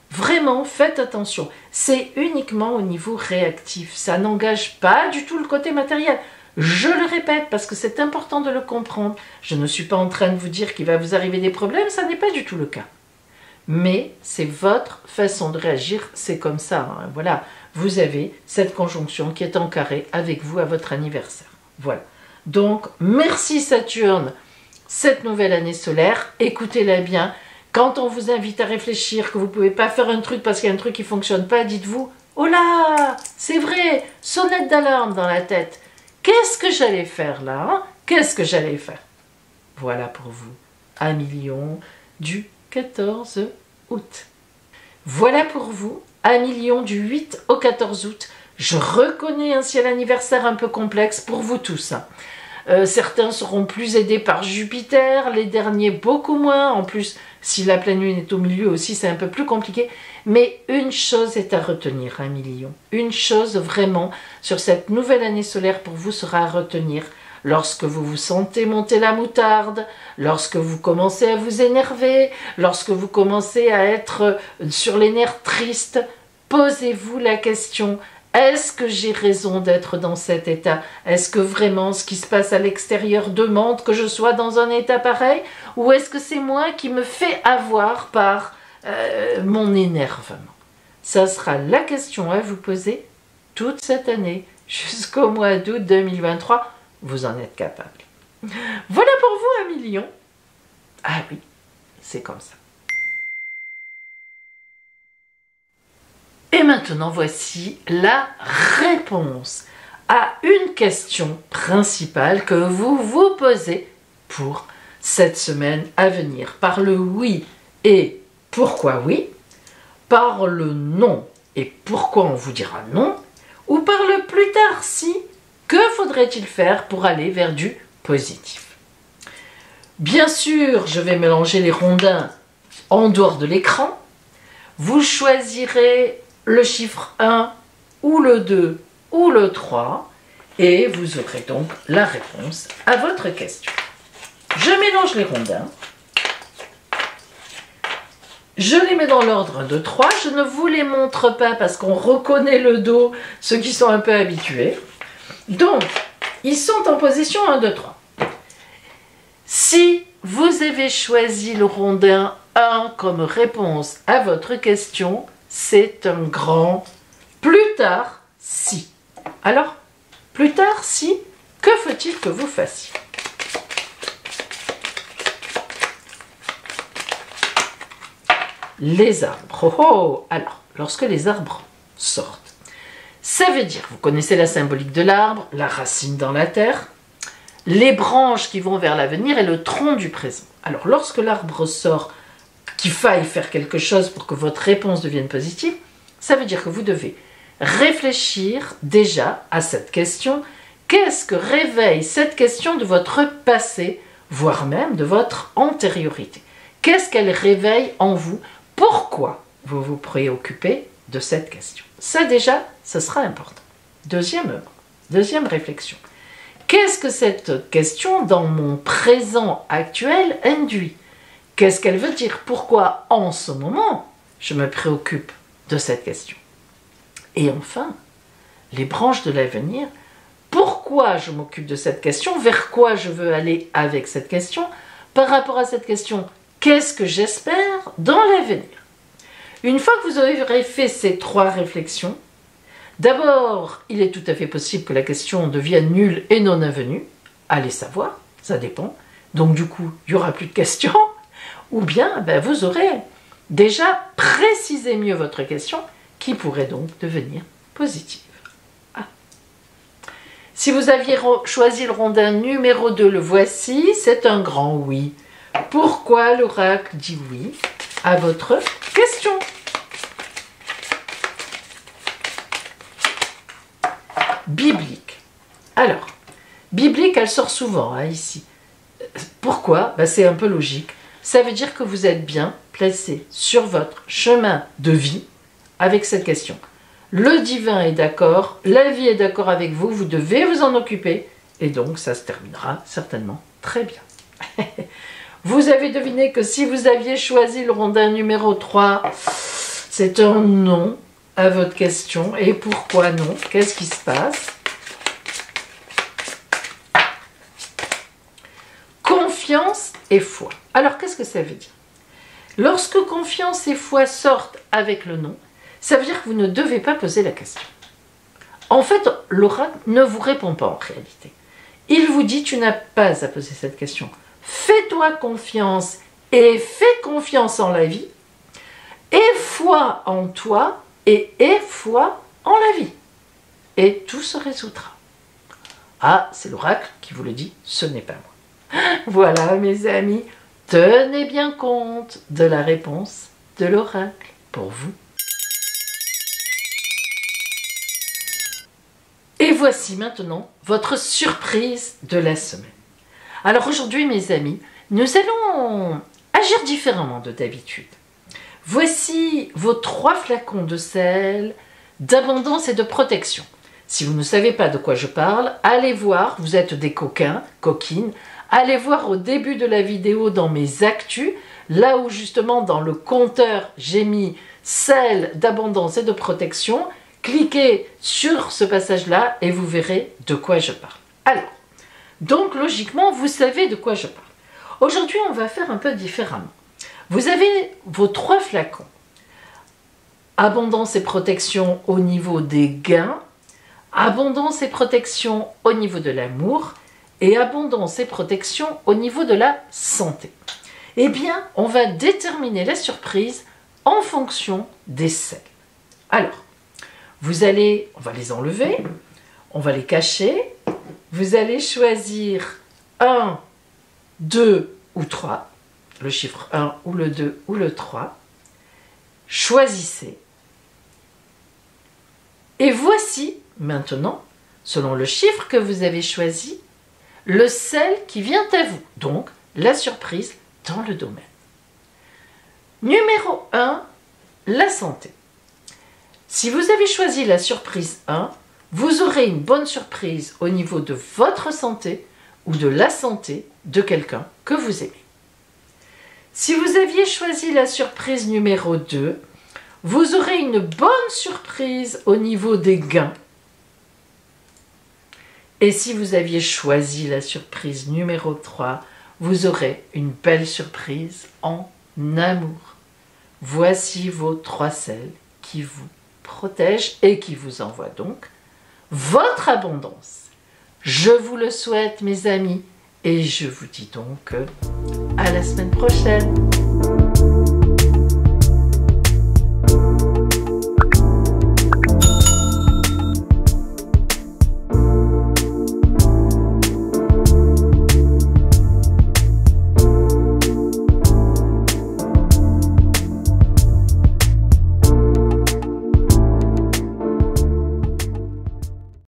vraiment, faites attention. C'est uniquement au niveau réactif. Ça n'engage pas du tout le côté matériel. Je le répète parce que c'est important de le comprendre. Je ne suis pas en train de vous dire qu'il va vous arriver des problèmes, ça n'est pas du tout le cas. Mais c'est votre façon de réagir, c'est comme ça. Hein. Voilà, vous avez cette conjonction qui est en carré avec vous à votre anniversaire. Voilà. Donc, merci Saturne, cette nouvelle année solaire, écoutez-la bien. Quand on vous invite à réfléchir, que vous ne pouvez pas faire un truc parce qu'il y a un truc qui ne fonctionne pas, dites-vous, oh là, c'est vrai, sonnette d'alarme dans la tête. Qu'est-ce que j'allais faire là, hein? Qu'est-ce que j'allais faire? Voilà pour vous, 1 million du 14 août. Voilà pour vous, 1 million du 8 au 14 août. Je reconnais un ciel anniversaire un peu complexe pour vous tous. Certains seront plus aidés par Jupiter, les derniers beaucoup moins. En plus, si la pleine lune est au milieu aussi, c'est un peu plus compliqué. Mais une chose est à retenir, 1 million. Une chose vraiment sur cette nouvelle année solaire pour vous sera à retenir. Lorsque vous vous sentez monter la moutarde, lorsque vous commencez à vous énerver, lorsque vous commencez à être sur les nerfs tristes, posez-vous la question: est-ce que j'ai raison d'être dans cet état? Est-ce que vraiment ce qui se passe à l'extérieur demande que je sois dans un état pareil? Ou est-ce que c'est moi qui me fais avoir par mon énervement? Ça sera la question à vous poser toute cette année, jusqu'au mois d'août 2023. Vous en êtes capable. Voilà pour vous, 1 million. Ah oui, c'est comme ça. Et maintenant, voici la réponse à une question principale que vous vous posez pour cette semaine à venir. Par le oui et pourquoi oui, par le non et pourquoi on vous dira non, ou par le plus tard si, que faudrait-il faire pour aller vers du positif? Bien sûr, je vais mélanger les rondins en dehors de l'écran. Vous choisirez le chiffre 1 ou le 2 ou le 3 et vous aurez donc la réponse à votre question. Je mélange les rondins. Je les mets dans l'ordre 1, 2, 3. Je ne vous les montre pas parce qu'on reconnaît le dos, ceux qui sont un peu habitués. Donc, ils sont en position 1, 2, 3. Si vous avez choisi le rondin 1 comme réponse à votre question, c'est un grand plus tard si. Alors, plus tard si, que faut-il que vous fassiez? Les arbres. Oh, oh. Alors, lorsque les arbres sortent, ça veut dire, vous connaissez la symbolique de l'arbre, la racine dans la terre, les branches qui vont vers l'avenir et le tronc du présent. Alors, lorsque l'arbre sort, qu'il faille faire quelque chose pour que votre réponse devienne positive, ça veut dire que vous devez réfléchir déjà à cette question. Qu'est-ce que réveille cette question de votre passé, voire même de votre antériorité? Qu'est-ce qu'elle réveille en vous? Pourquoi vous vous préoccupez de cette question? Ça déjà, ce sera important. Deuxième réflexion. Qu'est-ce que cette question dans mon présent actuel induit? Qu'est-ce qu'elle veut dire? Pourquoi en ce moment je me préoccupe de cette question? Et enfin, les branches de l'avenir. Pourquoi je m'occupe de cette question? Vers quoi je veux aller avec cette question? Par rapport à cette question, qu'est-ce que j'espère dans l'avenir? Une fois que vous aurez fait ces 3 réflexions, d'abord, il est tout à fait possible que la question devienne nulle et non avenue. Allez savoir, ça dépend. Donc du coup, il n'y aura plus de questions. Ou bien, vous aurez déjà précisé mieux votre question, qui pourrait donc devenir positive. Ah. Si vous aviez choisi le rondin numéro 2, le voici, c'est un grand oui. Pourquoi l'oracle dit oui à votre question? Biblique. Alors, biblique, elle sort souvent ici. Pourquoi? C'est un peu logique. Ça veut dire que vous êtes bien placé sur votre chemin de vie avec cette question. Le divin est d'accord, la vie est d'accord avec vous, vous devez vous en occuper et donc ça se terminera certainement très bien. Vous avez deviné que si vous aviez choisi le rondin numéro 3, c'est un non à votre question. Et pourquoi non? Qu'est-ce qui se passe? Confiance et foi. Alors, qu'est-ce que ça veut dire? Lorsque confiance et foi sortent avec le non, ça veut dire que vous ne devez pas poser la question. En fait, l'oracle ne vous répond pas en réalité. Il vous dit, tu n'as pas à poser cette question. Fais-toi confiance et fais confiance en la vie. Aie foi en toi et aie foi en la vie. Et tout se résoudra. Ah, c'est l'oracle qui vous le dit, ce n'est pas moi. Voilà mes amis, tenez bien compte de la réponse de l'oracle pour vous. Et voici maintenant votre surprise de la semaine. Alors aujourd'hui mes amis, nous allons agir différemment de d'habitude. Voici vos 3 flacons de sel d'abondance et de protection. Si vous ne savez pas de quoi je parle, allez voir, vous êtes des coquins, coquines, allez voir au début de la vidéo dans mes actus, là où justement dans le compteur j'ai mis sel d'abondance et de protection. Cliquez sur ce passage-là et vous verrez de quoi je parle. Alors, donc logiquement, vous savez de quoi je parle. Aujourd'hui, on va faire un peu différemment. Vous avez vos 3 flacons. Abondance et protection au niveau des gains, abondance et protection au niveau de l'amour et abondance et protection au niveau de la santé. Eh bien, on va déterminer la surprise en fonction des sels. Alors, on va les enlever, on va les cacher. Vous allez choisir 1, 2 ou 3, le chiffre 1 ou le 2 ou le 3. Choisissez. Et voici maintenant, selon le chiffre que vous avez choisi, le sel qui vient à vous, donc la surprise dans le domaine. Numéro 1, la santé. Si vous avez choisi la surprise 1, vous aurez une bonne surprise au niveau de votre santé ou de la santé de quelqu'un que vous aimez. Si vous aviez choisi la surprise numéro 2, vous aurez une bonne surprise au niveau des gains. Et si vous aviez choisi la surprise numéro 3, vous aurez une belle surprise en amour. Voici vos 3 sels qui vous protègent et qui vous envoient donc votre abondance. Je vous le souhaite mes amis et je vous dis donc à la semaine prochaine.